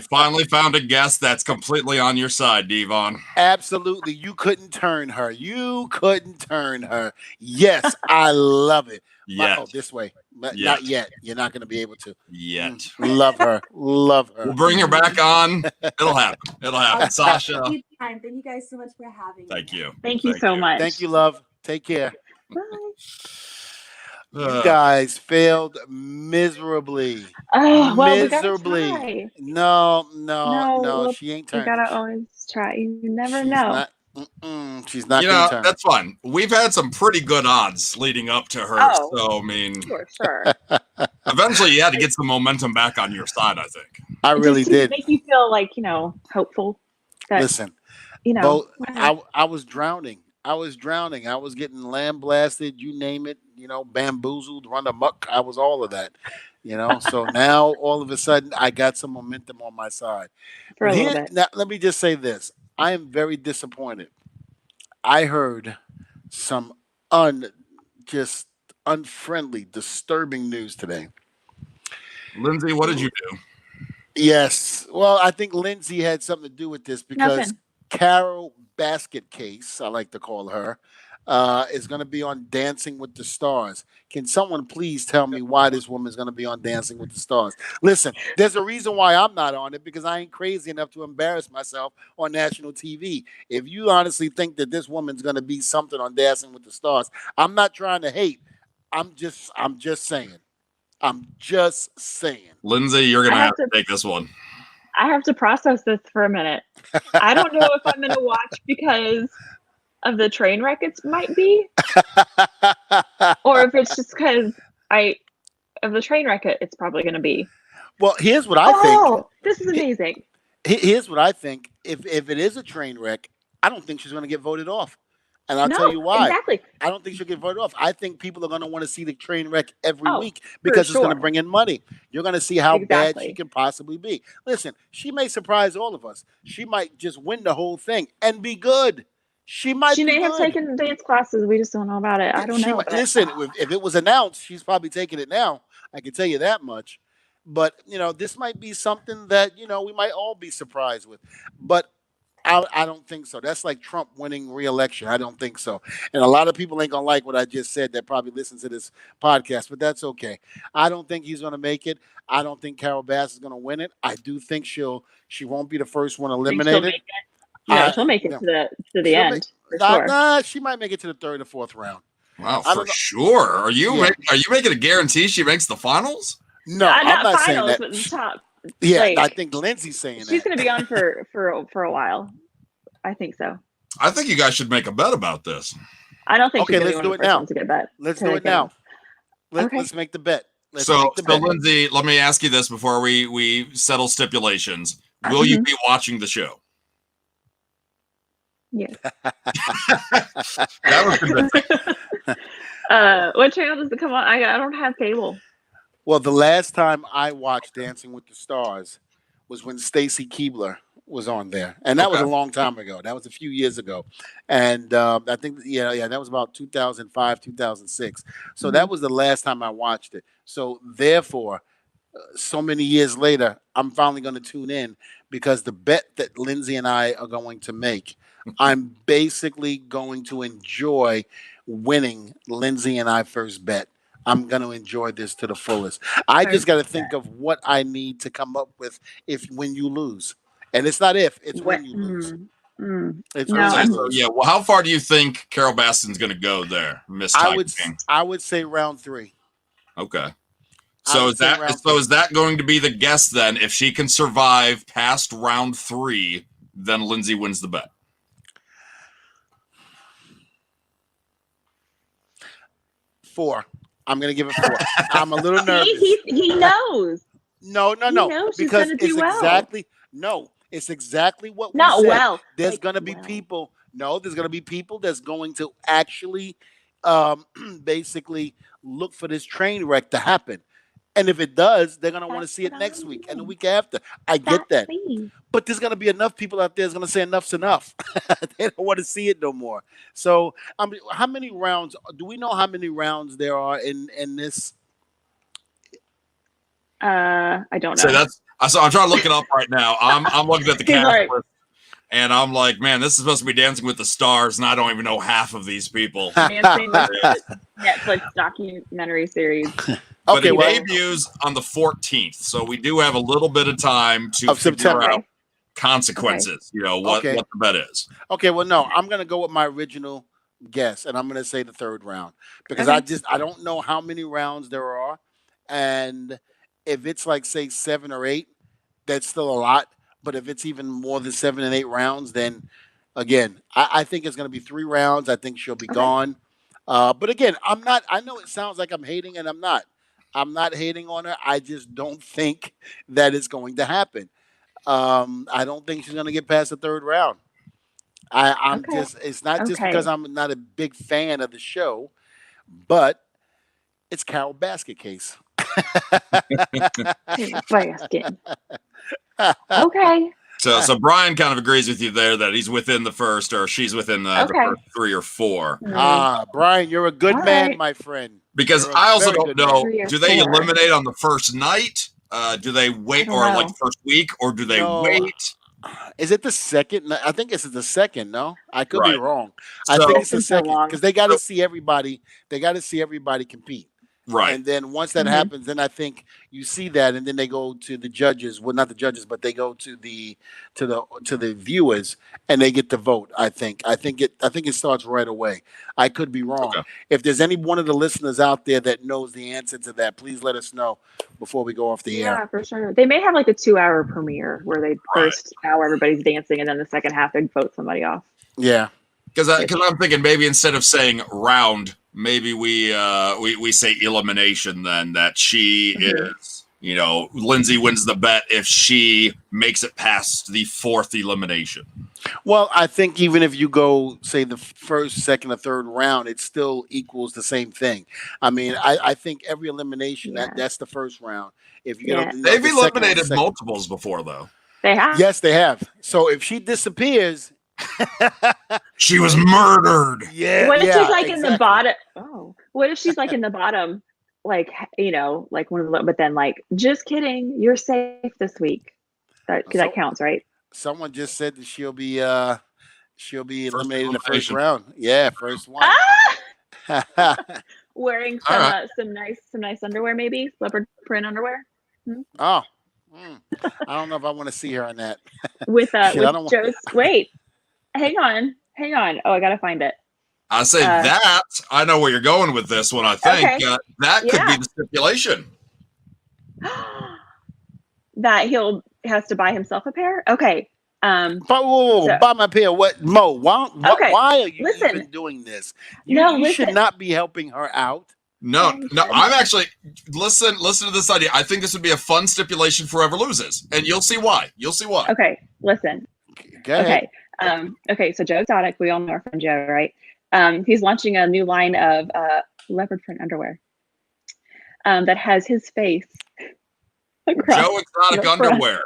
finally found a guest that's completely on your side, Devon. Absolutely. You couldn't turn her. You couldn't turn her. Yes, I love it. Yet. This way. Yet. Not yet. You're not going to be able to. Yet. Love her. Love her. We'll bring her back on. It'll happen. It'll happen. Sasha. Thank you guys so much for having me. Thank you. Thank you so much. Thank you, love. Take care. Bye. You guys failed miserably. Oh, well, miserably. we gotta try. No. She ain't turning. You gotta always try. You never She's know. She's not. You gonna know, turn. that's fun. We've had some pretty good odds leading up to her. Oh, so, I mean, for sure. eventually you had to get some momentum back on your side, I think. I really did. Make you feel like, hopeful. That, Listen, I was drowning. I was getting lambasted, you name it, bamboozled, run amok. I was all of that, So now all of a sudden I got some momentum on my side. For a little bit. Now, let me just say this. I am very disappointed. I heard some unfriendly, disturbing news today. Lindsay, what did you do? Yes. Well, I think Lindsay had something to do with this because Carol Basket Case, I like to call her, is going to be on Dancing with the Stars. Can someone please tell me why this woman is going to be on Dancing with the Stars? Listen, there's a reason why I'm not on it, because I ain't crazy enough to embarrass myself on national TV. If you honestly think that this woman's going to be something on Dancing with the Stars, I'm not trying to hate. I'm just saying. I'm just saying. Lindsay, you're going to have to take this one. I have to process this for a minute. I don't know if I'm going to watch because of the train wreck it might be, or if it's just because of the train wreck it's probably going to be. Well, here's what I think. Oh, this is amazing. Here's what I think. If it is a train wreck, I don't think she's going to get voted off. And I'll tell you why. Exactly. I don't think she'll get voted off. I think people are going to want to see the train wreck every week because it's going to bring in money. You're going to see how bad she can possibly be. Listen, she may surprise all of us. She might just win the whole thing and be good. She may have taken dance classes. We just don't know about it. I don't know. Listen, if it was announced, she's probably taking it now. I can tell you that much. But, this might be something that, we might all be surprised with. But I don't think so. That's like Trump winning re-election. I don't think so. And a lot of people ain't going to like what I just said that probably listen to this podcast, but that's okay. I don't think he's going to make it. I don't think Carol Bass is going to win it. I do think she won't be the first one eliminated. No, she'll make it to the end. Nah, she might make it to the third or fourth round. Wow, for sure. Are you making a guarantee she makes the finals? No, I'm not finals, saying that. But the top. Yeah, I think Lindsay's saying that. She's going to be on for a while. I think so. I think you guys should make a bet about this. I don't think. Okay, let's do it now. Let's do it now. Let's make the bet. So, Lindsay, let me ask you this before we settle stipulations. Will you be watching the show? Yes. That was convincing. What channel does it come on? I don't have cable. Well, the last time I watched Dancing with the Stars was when Stacy Keibler was on there, and that was a Okay. long time ago. That was a few years ago, and I think that was about 2005, 2006. So that was the last time I watched it. So therefore, so many years later, I'm finally going to tune in because the bet that Lindsay and I are going to make, I'm basically going to enjoy winning Lindsay and I first bet. I'm going to enjoy this to the fullest. I just got to think of what I need to come up with when you lose. And it's not if, it's What? when you lose. It's No, when Okay, you so lose. yeah. Well, how far do you think Carol Baskin's going to go there, Miss Tiger King? I would say round 3. Okay. I So would is say that round so 3. is that going to be the guess then? If she can survive past round 3, then Lindsay wins the bet. 4. I'm going to give it 4. I'm a little nervous. He knows. No. knows she's Because gonna do it's well. it's exactly what we Not said. well. There's like, going to be well. people. No, there's going to be people that's going to actually basically look for this train wreck to happen. And if it does, they're going to want to That's see it what next I week and the mean. week after. I get that. See. But there's going to be enough people out there that's going to say enough's enough. They don't want to see it no more. So, how many rounds? Do we know how many rounds there are in this? I don't know. So I'm trying to look it up right now. I'm looking at the He's cast like- list, and I'm like, man, this is supposed to be Dancing with the Stars, and I don't even know half of these people. Dancing with the Netflix documentary series. But Okay, it well, debuts on the 14th, so we do have a little bit of time to Of figure September. out consequences. You know what Okay. the bet is. Okay, well, no, I'm gonna go with my original guess, and I'm gonna say the 3rd round because Okay. I don't know how many rounds there are, and if it's like say 7 or 8, that's still a lot. But if it's even more than 7 and 8 rounds, then again, I think it's gonna be 3 rounds. I think she'll be gone. But again, I'm not. I know it sounds like I'm hating, and I'm not. I'm not hating on her. I just don't think that it's going to happen. I don't think she's going to get past the 3rd round. I'm Okay. just, it's not just Okay. because I'm not a big fan of the show, but it's Carol Basket Case. Basket. Okay. So Brian kind of agrees with you there that he's within the first, or she's within the Okay. first 3 or 4. Brian, you're a good All man, right. my friend. Because You're a I also very don't good know, man. 3 or do they 4. eliminate on the first night? Do they wait, don't or like know. the first week, or do they No. wait? Is it the second? No, I think it's the second. No, I could be Right. wrong. I So- think it's the It's been so second long. because they got to see everybody. They got to see everybody compete. Right. And then once that Mhm. happens, then I think you see that, and then they go to the judges. Well, not the judges, but they go to the viewers, and they get to vote. I think it starts right away. I could be wrong. Okay. If there's any one of the listeners out there that knows the answer to that, please let us know before we go off the air. Yeah, for sure. They may have like a 2-hour premiere where they first hour everybody's dancing, and then the second half they vote somebody off. Yeah. Because I'm thinking maybe instead of saying round, maybe we say elimination then, that she is, Lindsay wins the bet if she makes it past the 4th elimination. Well, I think even if you go, say, the first, second, or 3rd round, it still equals the same thing. I mean, I think every elimination, Yeah. that's the first round. If you Yeah. get They've the second or eliminated second- multiples before, though. They have. Yes, they have. So if she disappears, She was murdered. yeah. What if yeah, she's like in the exactly. bottom? Oh, what if she's like in the bottom, like like one of the? But then like, just kidding, you're safe this week. That counts, right? Someone just said that she'll be First eliminated in the first elimination. round. Yeah, first one. Wearing All some right. some nice underwear, maybe leopard print underwear Oh, I don't know if I want to see her on that. with Shit, I don't with want- Joe's. Wait, hang on. Oh, I gotta find it. I say that I know where you're going with this one. I think Okay. that could be Yeah. the stipulation. That has to buy himself a pair. Okay. But whoa, So- buy my pair. What, Mo? Okay, Why are you listen. even doing this? No, You should listen. not be helping her out. No, Thank no. you. I'm actually listen to this idea. I think this would be a fun stipulation for whoever loses, and you'll see why. Okay. Listen. Go ahead. Okay. Okay. So Joe Exotic, we all know our friend Joe, right? He's launching a new line of leopard print underwear that has his face across Joe Exotic the front. underwear.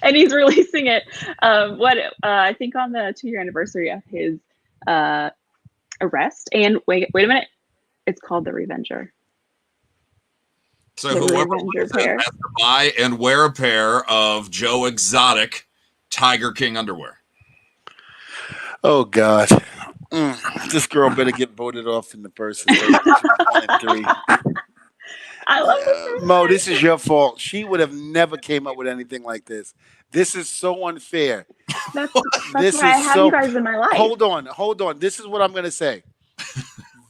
and he's releasing it. I think on the 2-year anniversary of his arrest. And wait a minute, it's called The Revenger. So The whoever Revenger wins it pair. has to buy and wear a pair of Joe Exotic Tiger King underwear. Oh God, this girl better get voted off in the first and third. 1 and 3. I love this. Mo, this is your fault. She would have never came up with anything like this. This is so unfair. That's This why I is have so- you guys in my life. Hold on. This is what I'm going to say.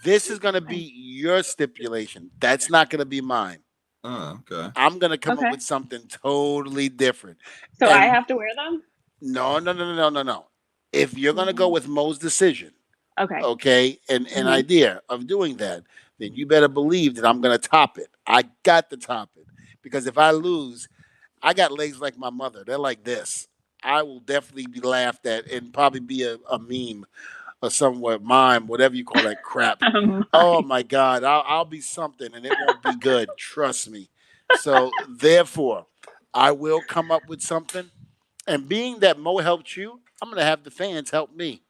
This is going to be your stipulation. That's not going to be mine. Oh, okay. I'm going to come Okay. up with something totally different. So And- I have to wear them? No. If you're going to go with Mo's decision, Okay. an Mhm. idea of doing that, then you better believe that I'm going to top it. I got to top it. Because if I lose, I got legs like my mother. They're like this. I will definitely be laughed at and probably be a meme or somewhat mime, whatever you call that crap. Oh my God, I'll be something and it won't be good. Trust me. So therefore, I will come up with something. And being that Mo helped you, I'm going to have the fans help me.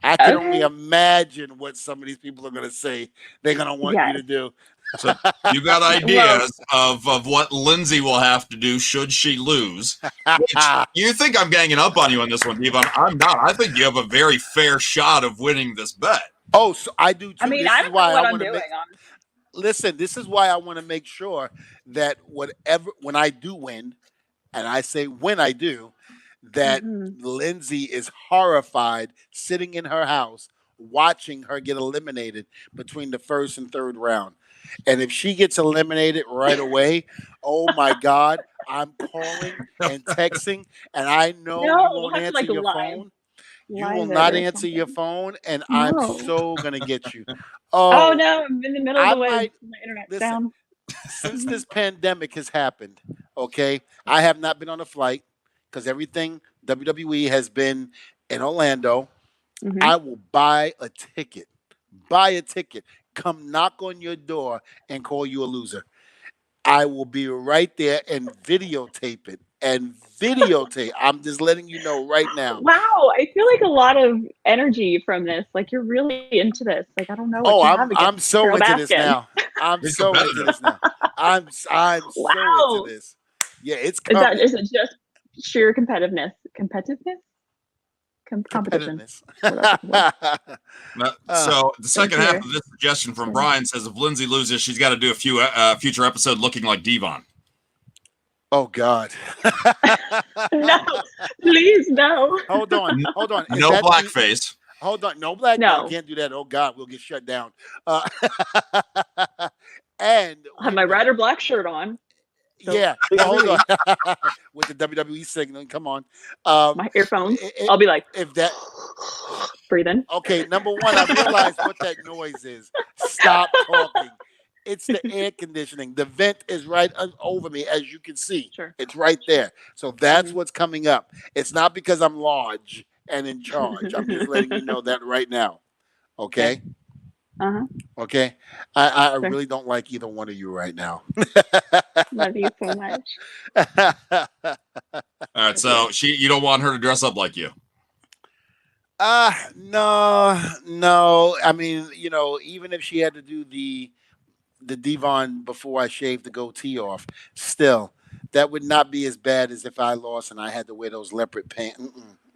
I can only imagine what some of these people are going to say they're going to want you to do. So you got ideas of what Lindsay will have to do should she lose. Which you think I'm ganging up on you on this one, Devon. I'm not. I think you have a very fair shot of winning this bet. Oh, so I do too. I mean, This I is don't why know what I I'm wanna doing. make- Listen, this is why I want to make sure that when I do win, and I say when I do, that Lindsay is horrified sitting in her house watching her get eliminated between the first and third round. And if she gets eliminated right away, oh my God, I'm calling and texting, and I know you won't answer your phone. You will not answer your phone, and I'm so gonna get you. Oh no, I'm in the middle of the woods. My internet's down. Since this pandemic has happened, okay, I have not been on a flight because everything WWE has been in Orlando. I will buy a ticket. Come knock on your door and call you a loser. I will be right there and videotape it. I'm just letting you know right now. Wow, I feel like a lot of energy from this. Like you're really into this. Like I don't know what you have against I'm so Carol into this Baskin. now. I'm so into this now. I'm so into this. Yeah, it's coming. Is it just sheer competitiveness? Competition. So the second half of this suggestion from Brian says if Lindsay loses, she's got to do a few future episode looking like Devon. Oh God! No, please no. Hold on. No blackface. Hold on, no black. No, can't do that. Oh God, we'll get shut down. And I'll have my red or black shirt on. So yeah, hold on. With the WWE signaling, come on. My earphones. I'll be like, if that breathing. Okay, number one, I realized what that noise is. Stop talking. It's the air conditioning. The vent is right over me, as you can see. Sure. It's right there. So that's what's coming up. It's not because I'm large and in charge. I'm just letting you know that right now. Okay? Okay? I really don't like either one of you right now. Love you so much. All right, so you don't want her to dress up like you. No. I mean, even if she had to do the Devon before I shaved the goatee off, still, that would not be as bad as if I lost and I had to wear those leopard pants.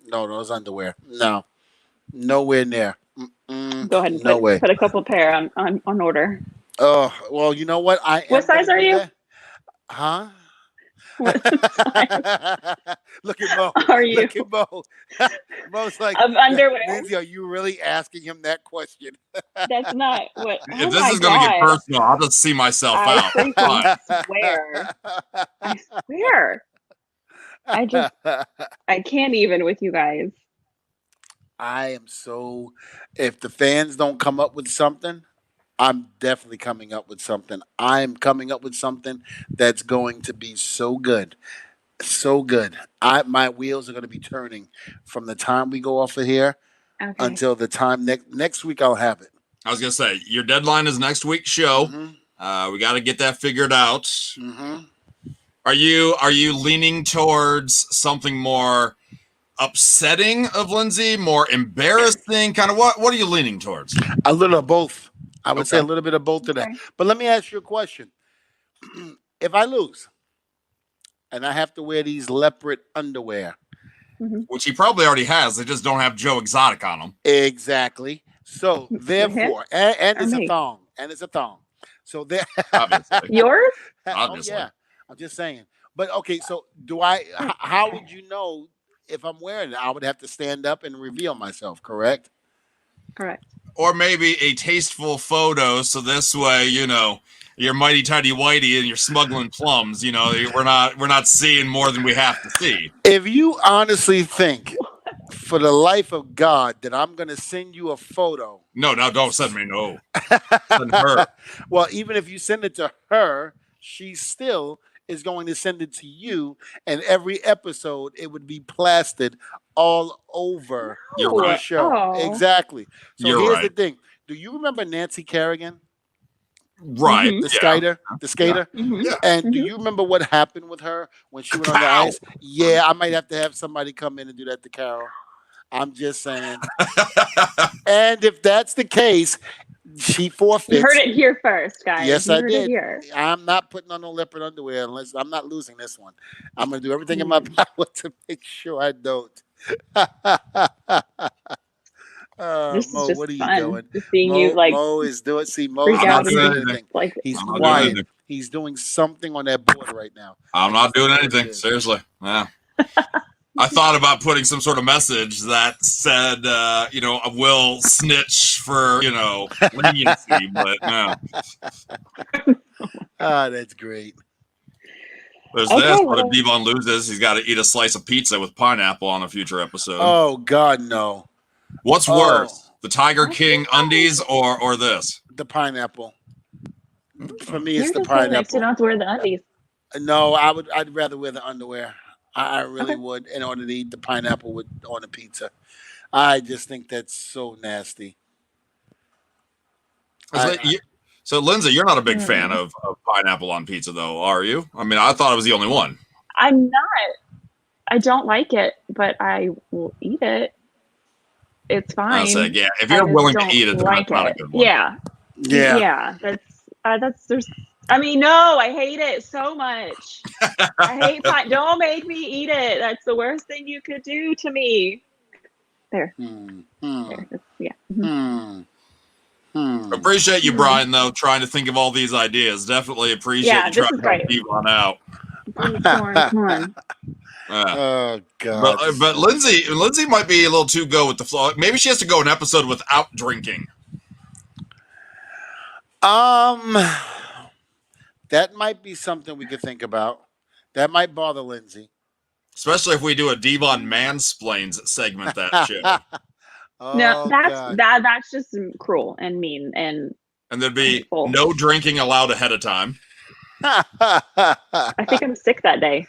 No, those underwear. No, nowhere near. Go ahead and put a couple pair on order. Oh, well, you know what? What size are you? Huh? What size Look at Mo. are you? Look at Mo. Mo's like, of underwear. Lindsay, are you really asking him that question? That's not what. If this is going to get personal, I'll just see myself out. I swear. I can't even with you guys. I am so. If the fans don't come up with something, I'm definitely coming up with something. I'm coming up with something that's going to be so good. So good. My wheels are going to be turning from the time we go off of here until the time next week I'll have it. I was going to say, your deadline is next week's show. We got to get that figured out. Are you leaning towards something more upsetting of Lindsay, more embarrassing? Kind of what are you leaning towards? A little of both. I would say a Okay. little bit of both of that. Okay. But let me ask you a question. If I lose and I have to wear these leopard underwear, Which he probably already has. They just don't have Joe Exotic on them. exactly. So therefore, and it's a me. thong, and it's a thong. So there. Obviously. Yours? Oh Obviously. yeah, I'm just saying. But okay, so do I? How would you know if I'm wearing it? I would have to stand up and reveal myself. Correct. Correct. Or maybe a tasteful photo, so this way, you're mighty tidy whitey and you're smuggling plums. We're not seeing more than we have to see. If you honestly think, for the life of God, that I'm going to send you a photo. No, don't send me. No, send her. Well, even if you send it to her, she still is going to send it to you, and every episode it would be plastered all over You're the right. show. Oh. Exactly. So You're here's right. the thing. Do you remember Nancy Kerrigan, Right. Mhm. the skater? The skater? Yeah. And do you remember what happened with her when she went on the Kapow! ice? Yeah, I might have to have somebody come in and do that to Carol. I'm just saying. And if that's the case, she forfeits. You heard it here first, guys. Yes, you I heard did. It here. I'm not putting on no leopard underwear unless I'm not losing this one. I'm going to do everything in my power to make sure I don't. This Mo, is just what are you fun. doing? Just seeing you like Mo is doing. See, Mo's freak I'm not not out doing doing anything. anything. like He's I'm not doing quiet. anything. He's doing something on that board right now. I'm I not just don't doing know what it anything. is. Seriously. Yeah. I thought about putting some sort of message that said, I will snitch for, leniency, but no. Ah, that's great. There's Okay, this. But well- if Devon loses, he's got to eat a slice of pizza with pineapple on a future episode. Oh God, no! What's Oh. worse, the Tiger King undies or this? The pineapple. For me, You're it's the just saying that pineapple. you don't have to wear the undies. No, I'd rather wear the underwear. I really would, in order to eat the pineapple on a pizza. I just think that's so nasty. So, Lindsay, you're not a big fan of pineapple on pizza, though, are you? I mean, I thought I was the only one. I'm not. I don't like it, but I will eat it. It's fine. I said, yeah, if I you're just willing to don't eat it, then like that's not a it. good one. Yeah. Yeah. Yeah. That's there's. I mean, no, I hate it so much. I hate pie. Don't make me eat it. That's the worst thing you could do to me. There. There. Yeah. Appreciate you, Brian, though, trying to think of all these ideas. Definitely appreciate Yeah, you this trying is to help great. Devon out. Come on. Oh God. But Lindsay might be a little too go with the flow. Maybe she has to go an episode without drinking. That might be something we could think about. That might bother Lindsay. Especially if we do a Devon mansplains segment that show. Oh, No, God. that's just cruel and mean and And there'd be Hateful. no drinking allowed ahead of time. I think I'm sick that day.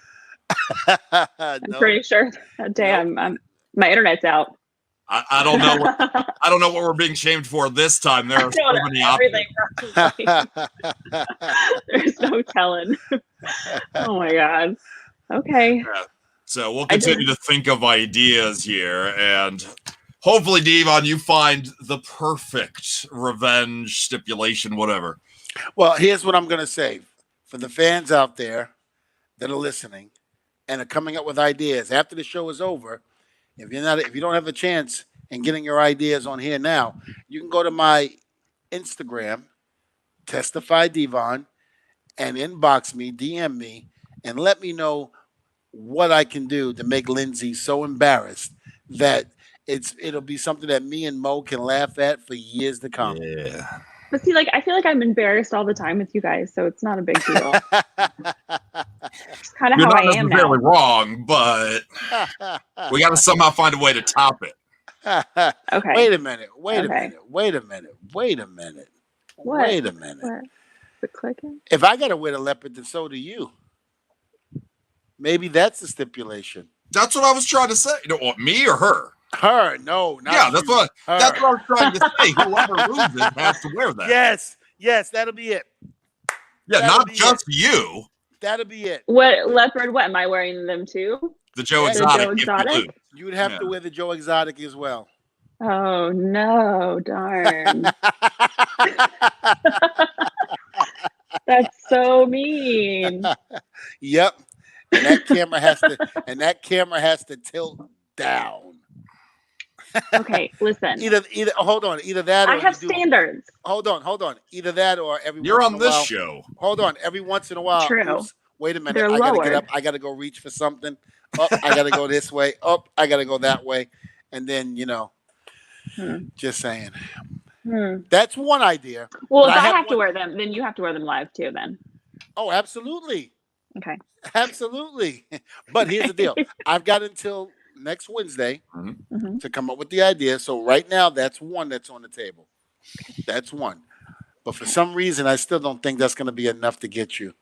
I'm No. pretty sure that day I'm my internet's out. I don't know. I don't know what we're being shamed for this time. There are so many options. Everything. There's no telling. Oh my God. Okay. So we'll continue to think of ideas here, and hopefully, Devon, you find the perfect revenge stipulation, whatever. Well, here's what I'm going to say for the fans out there that are listening and are coming up with ideas after the show is over. If you don't have a chance in getting your ideas on here now, you can go to my Instagram, Testify Devon, and inbox me, DM me, and let me know what I can do to make Lindsay so embarrassed that it'll be something that me and Mo can laugh at for years to come. Yeah. But see, I feel like I'm embarrassed all the time with you guys, so it's not a big deal. It's kind of You're how not I am now. necessarily wrong, but we got to somehow find a way to top it. Okay. Wait a minute. Okay. Wait a minute. What? Wait a minute. What? Is it clicking? If I got to wear the leopard, then so do you. Maybe that's the stipulation. That's what I was trying to say. Me or her? Her, no, not Yeah, that's you. what Her. that's what I was trying to say. Whoever loses has to wear that. Yes, that'll be it. Yeah, that'll not be just you. That'll be it. What leopard? What am I wearing them too? The Joe The Exotic. Joe if you Exotic? lose. You would have Yeah. to wear the Joe Exotic as well. Oh no, darn. That's so mean. Yep. And that camera has to tilt down. Okay, listen. Either hold on, either that or I have you do. standards. Hold on. Either that or every You're once on in a this while. show. Hold on, every once in a while. True. Oops, wait a minute. They're I gotta get lower. up. I gotta go reach for something. Oh, I gotta go this way. Oh, I gotta go that way. And then, just saying. That's one idea. Well, But if I have have to one- wear them, then you have to wear them live too then. Oh, absolutely. Okay. Absolutely. But here's the deal. I've got until next Wednesday Mhm. to come up with the idea. So right now, that's one that's on the table. That's one. But for some reason, I still don't think that's going to be enough to get you.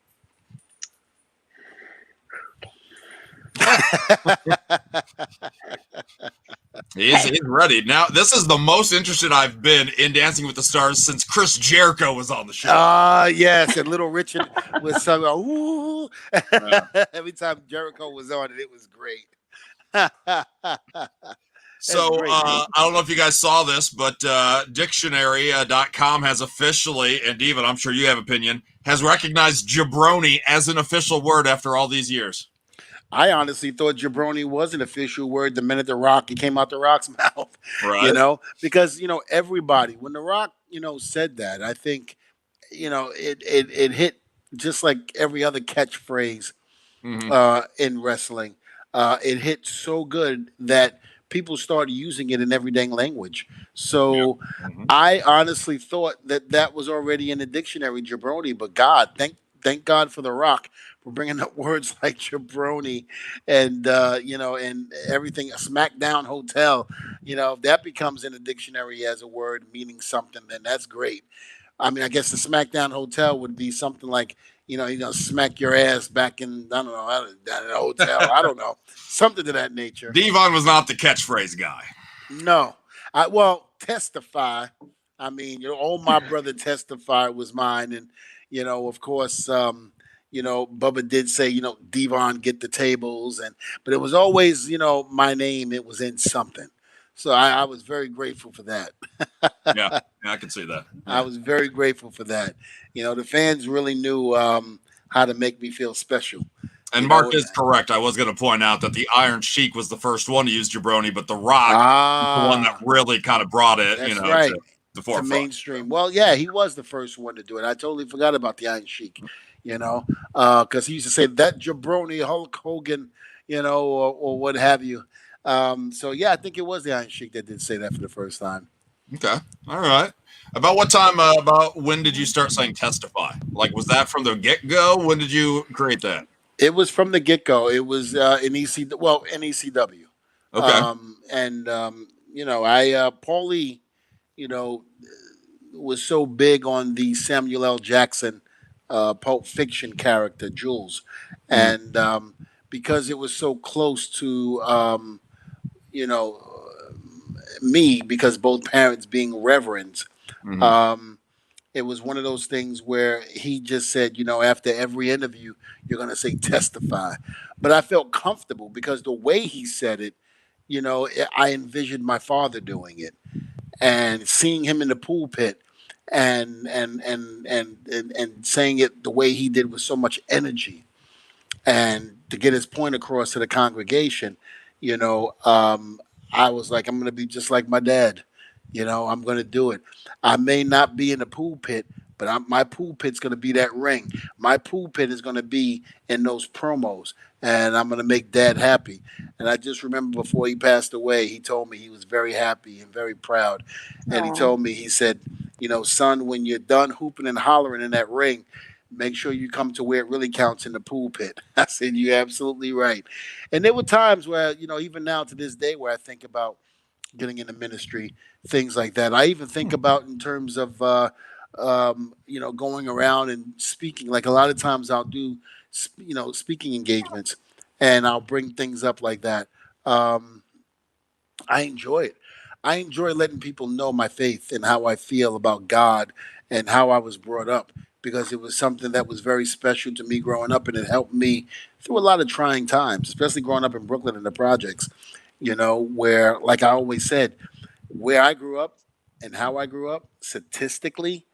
He's ready. Now, this is the most interested I've been in Dancing with the Stars since Chris Jericho was on the show. Yes. And Little Richard was so, ooh. Every time Jericho was on it was great. So great, I don't know if you guys saw this, but dictionary.com has officially, and Diva, I'm sure you have opinion, has recognized jabroni as an official word after all these years. I honestly thought jabroni was an official word the minute it came out the Rock's mouth. Right. Because everybody, when the Rock said that, I think it hit just like every other catchphrase in wrestling. It hit so good that people started using it in everyday language. So I honestly thought that was already in the dictionary, jabroni. But thank God for the Rock for bringing up words like jabroni and and everything. A SmackDown Hotel, if that becomes in the dictionary as a word meaning something, then that's great. I mean, I guess the SmackDown Hotel would be something like, smack your ass back in, I don't know, down in a hotel. I don't know. Something to that nature. Devon was not the catchphrase guy. No. Testify. I mean, my brother Testify was mine. And, of course, Bubba did say, Devon get the tables. But it was always, my name. It was in something. So I was very grateful for that. Yeah, I can see that. Yeah. I was very grateful for that. The fans really knew how to make me feel special. And Mark is correct. I was going to point out that the Iron Sheik was the first one to use jabroni, but the Rock was the one that really kind of brought it, right. to the forefront. To mainstream. Well, yeah, he was the first one to do it. I totally forgot about the Iron Sheik, because he used to say that jabroni Hulk Hogan, or what have you. So, yeah, I think it was the Iron Sheik that did say that for the first time. Okay. All right. About what time, when did you start saying testify? Like, was that from the get-go? When did you create that? It was from the get-go. It was in NECW. Okay. Paulie, was so big on the Samuel L. Jackson Pulp Fiction character, Jules. And because it was so close to, me, because both parents being reverends, it was one of those things where he just said, after every interview, you're going to say testify. But I felt comfortable because the way he said it, I envisioned my father doing it and seeing him in the pulpit and saying it the way he did with so much energy and to get his point across to the congregation, I was like, I'm going to be just like my dad. I'm going to do it. I may not be in the pulpit, but my pulpit's going to be that ring. My pulpit is going to be in those promos, and I'm going to make Dad happy. And I just remember before he passed away, he told me he was very happy and very proud. And he told me, he said, son, when you're done hooping and hollering in that ring, make sure you come to where it really counts in the pulpit. I said, you're absolutely right. And there were times where, even now to this day, where I think about getting into ministry, things like that. I even think about in terms of, going around and speaking. Like a lot of times I'll do, speaking engagements, and I'll bring things up like that. I enjoy it. I enjoy letting people know my faith and how I feel about God and how I was brought up. because it was something that was very special to me growing up, and it helped me through a lot of trying times, especially growing up in Brooklyn in the projects. Where, like I always said, where I grew up and how I grew up, statistically,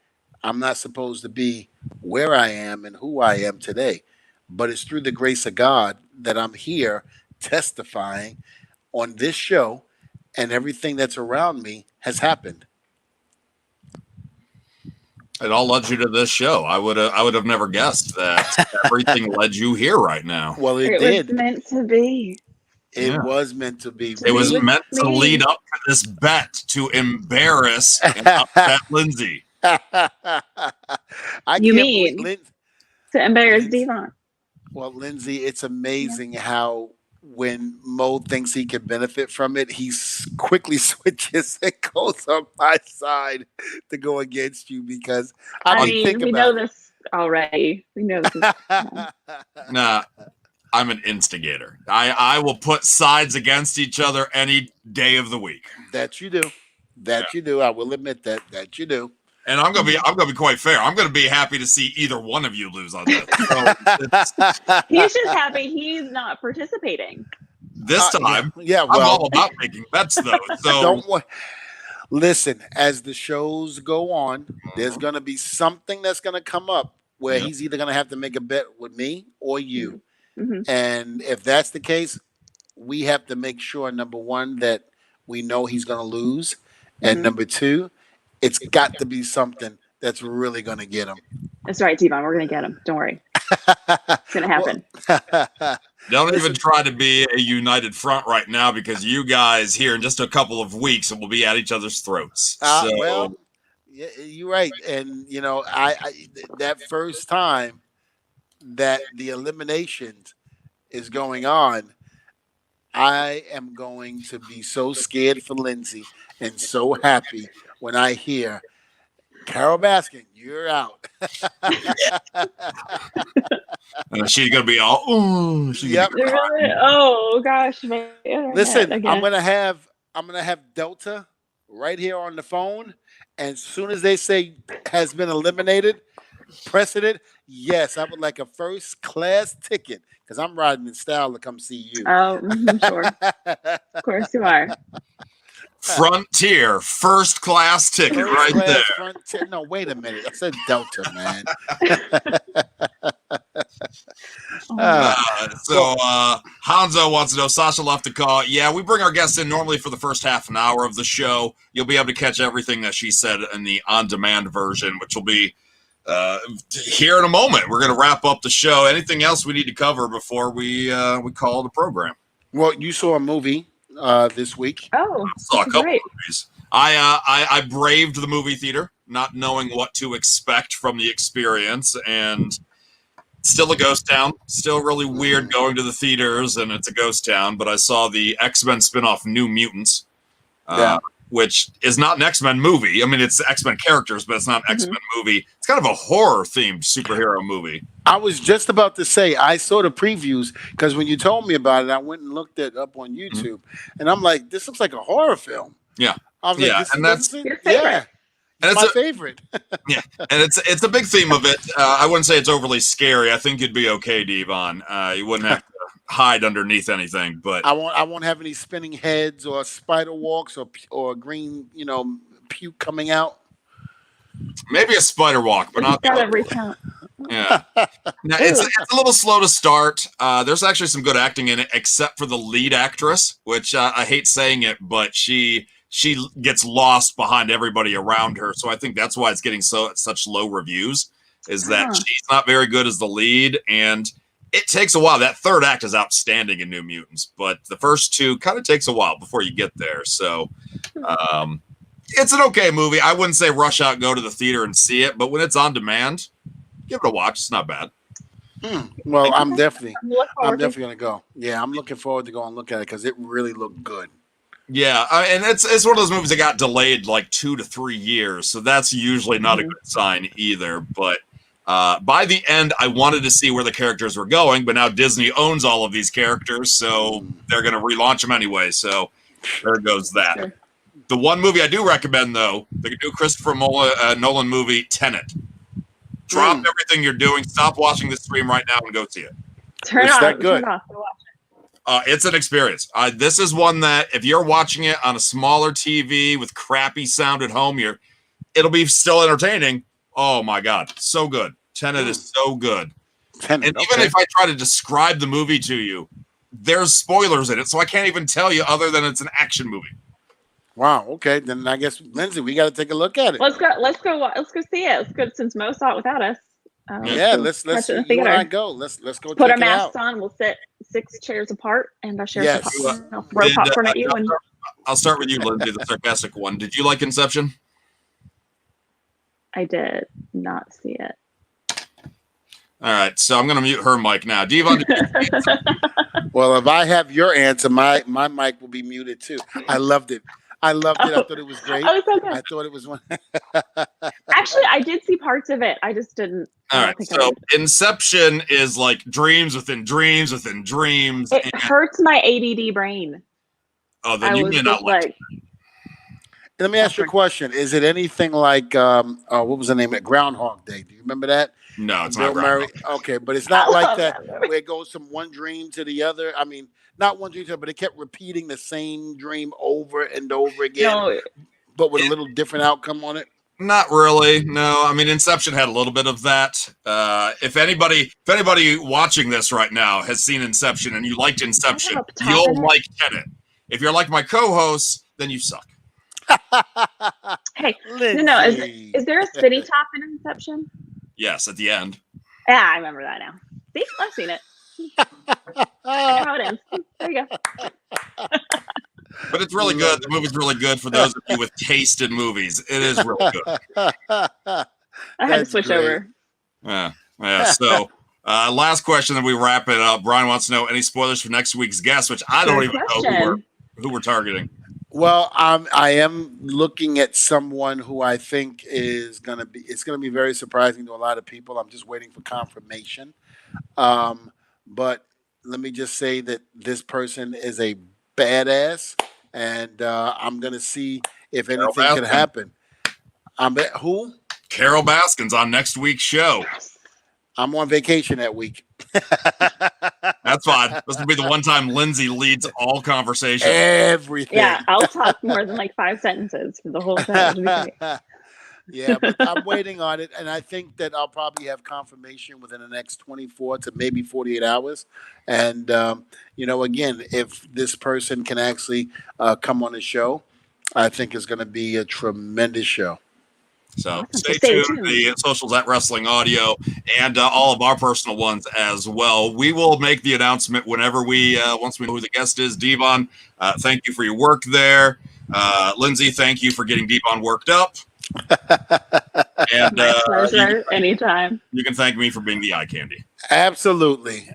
I'm not supposed to be where I am and who I am today. But it's through the grace of God that I'm here testifying on this show, and everything that's around me has happened. It all led you to this show. I would have never guessed that everything led you here right now. Well, it It did. was meant to be. It Yeah. was meant to be. It was with meant to me. lead up to this bet to embarrass and upset Lindsay. I You can't mean believe to embarrass Lindsay. Devon? Well, Lindsay, it's amazing how when Mo thinks he can benefit from it, he quickly switches and goes on my side to go against you, because I think mean, we about know this already. We know this. Nah, I'm an instigator. I will put sides against each other any day of the week. That you do. You do. I will admit that you do. And I'm gonna be quite fair. I'm gonna be happy to see either one of you lose on this. So He's just happy he's not participating. this time, yeah. I'm Well, all about making bets, though. So don't listen. As the shows go on, there's going to be something that's going to come up where he's either going to have to make a bet with me or you. Mm-hmm. And if that's the case, we have to make sure, number one, that we know he's going to lose, and number two, it's got to be something that's really going to get him. That's right, Devon. We're going to get him. Don't worry. It's going to happen. don't even try to be a united front right now, because you guys here in just a couple of weeks will be at each other's throats. Well, yeah, you're right. And, I that first time that the elimination is going on, I am going to be so scared for Lindsay and so happy when I hear Carol Baskin, you're out. And she's gonna be all, ooh. Yep. Oh gosh. Listen, I'm gonna have Delta right here on the phone, and as soon as they say has been eliminated, precedent, yes, I would like a first class ticket, because I'm riding in style to come see you. Oh, sure. Of course you are. Frontier first class ticket right there. Frontier. No, wait a minute. I said Delta, man. Hanzo wants to know, Sasha left a call. Yeah, we bring our guests in normally for the first half an hour of the show. You'll be able to catch everything that she said in the on-demand version, which will be here in a moment. We're going to wrap up the show. Anything else we need to cover before we call the program? Well, you saw a movie this week. Oh, I saw a couple movies. I braved the movie theater, not knowing what to expect from the experience, and still a ghost town. Still really weird going to the theaters, and it's a ghost town. But I saw the X-Men spinoff, New Mutants, which is not an X-Men movie. I mean, it's X-Men characters, but it's not an X-Men movie. It's kind of a horror-themed superhero movie. I was just about to say, I saw the previews, because when you told me about it, I went and looked it up on YouTube, and I'm like, this looks like a horror film. Yeah. I was like, and that's your favorite. And my favorite. Yeah, and it's a big theme of it. I wouldn't say it's overly scary. I think you'd be okay, Devon. You wouldn't have to hide underneath anything, but I won't have any spinning heads or spider walks or green, puke coming out. maybe a spider walk, but not. Got every count. Yeah, now, it's a little slow to start. There's actually some good acting in it, except for the lead actress, which I hate saying it, but she gets lost behind everybody around her. So I think that's why it's getting such low reviews. Is that she's not very good as the lead, and it takes a while. That third act is outstanding in New Mutants, but the first two kind of takes a while before you get there. So it's an okay movie. I wouldn't say rush out, go to the theater and see it, but when it's on demand, give it a watch. It's not bad. Well, I'm definitely I'm going to go. Yeah, I'm looking forward to going and look at it, because it really looked good. Yeah, and it's one of those movies that got delayed like 2 to 3 years, so that's usually not a good sign either. But by the end, I wanted to see where the characters were going, but now Disney owns all of these characters, so they're going to relaunch them anyway. So there goes that. Sure. The one movie I do recommend, though, the new Christopher Nolan movie, Tenet. Drop everything you're doing. Stop watching this stream right now and go see it. Turn Is off. that good? Turn off. Go watch it. It's an experience. This is one that if you're watching it on a smaller TV with crappy sound at home, it'll be still entertaining. Oh my God, so good. Tenet is so good. Tenet, and even if I try to describe the movie to you, there's spoilers in it, so I can't even tell you other than it's an action movie. Wow. Okay, then I guess Lindsay, we got to take a look at it. Let's go see it. Let's go since Mo saw it without us. Let's watch it in the you and theater. I go. Let's go. Put check our it masks out. on. We'll sit 6 chairs apart and share Yes. some popcorn. I'll throw popcorn at you. And I'll start with you, Lindsay, the sarcastic one. Did you like Inception? I did not see it. All right, so I'm going to mute her mic now. Devon, did you see Inception? Well, if I have your answer, my mic will be muted too. I loved it. I thought it was great. Oh, so good. I thought it was one. Actually, I did see parts of it. I just didn't. All right, so Inception is like dreams within dreams within dreams. It hurts my ADD brain. Oh, then you may not like it. Let me ask you a question. Is it anything like what was the name of it? Groundhog Day? Do you remember that? No, it's Bill not Murray. Groundhog. Okay, but it's not like that where it goes from one dream to the other. I mean, not one dream to the other, but it kept repeating the same dream over and over again, No, but with a little different outcome on it. Not really. No, I mean Inception had a little bit of that. If anybody watching this right now has seen Inception and you liked Inception, you'll like Tenet. If you're like my co-hosts, then you suck. Hey, Lindsay. no. Is there a city top in Inception? Yes, at the end. Yeah, I remember that now. See, I've seen it. How it ends. There you go. But it's really good. The movie's really good for those of you with taste in movies. It is really good. I had to switch over. Yeah. So, last question, then we wrap it up. Brian wants to know any spoilers for next week's guest, which I don't even know who we're targeting. Well, I am looking at someone who I think is going to be. It's going to be very surprising to a lot of people. I'm just waiting for confirmation. But let me just say that this person is a badass, and I'm going to see if anything can happen. Who? Carol Baskin's on next week's show. I'm on vacation that week. That's fine. This will be the one time Lindsay leads all conversation. Everything. Yeah, I'll talk more than like 5 sentences for the whole time. Yeah, but I'm waiting on it, and I think that I'll probably have confirmation within the next 24 to maybe 48 hours. And, again, if this person can actually come on the show, I think it's going to be a tremendous show. So stay tuned. The socials at Wrestling Audio and all of our personal ones as well. We will make the announcement whenever once we know who the guest is. Devon, thank you for your work there. Lindsay, thank you for getting Devon worked up. And my pleasure. Anytime. You can thank me for being the eye candy. Absolutely.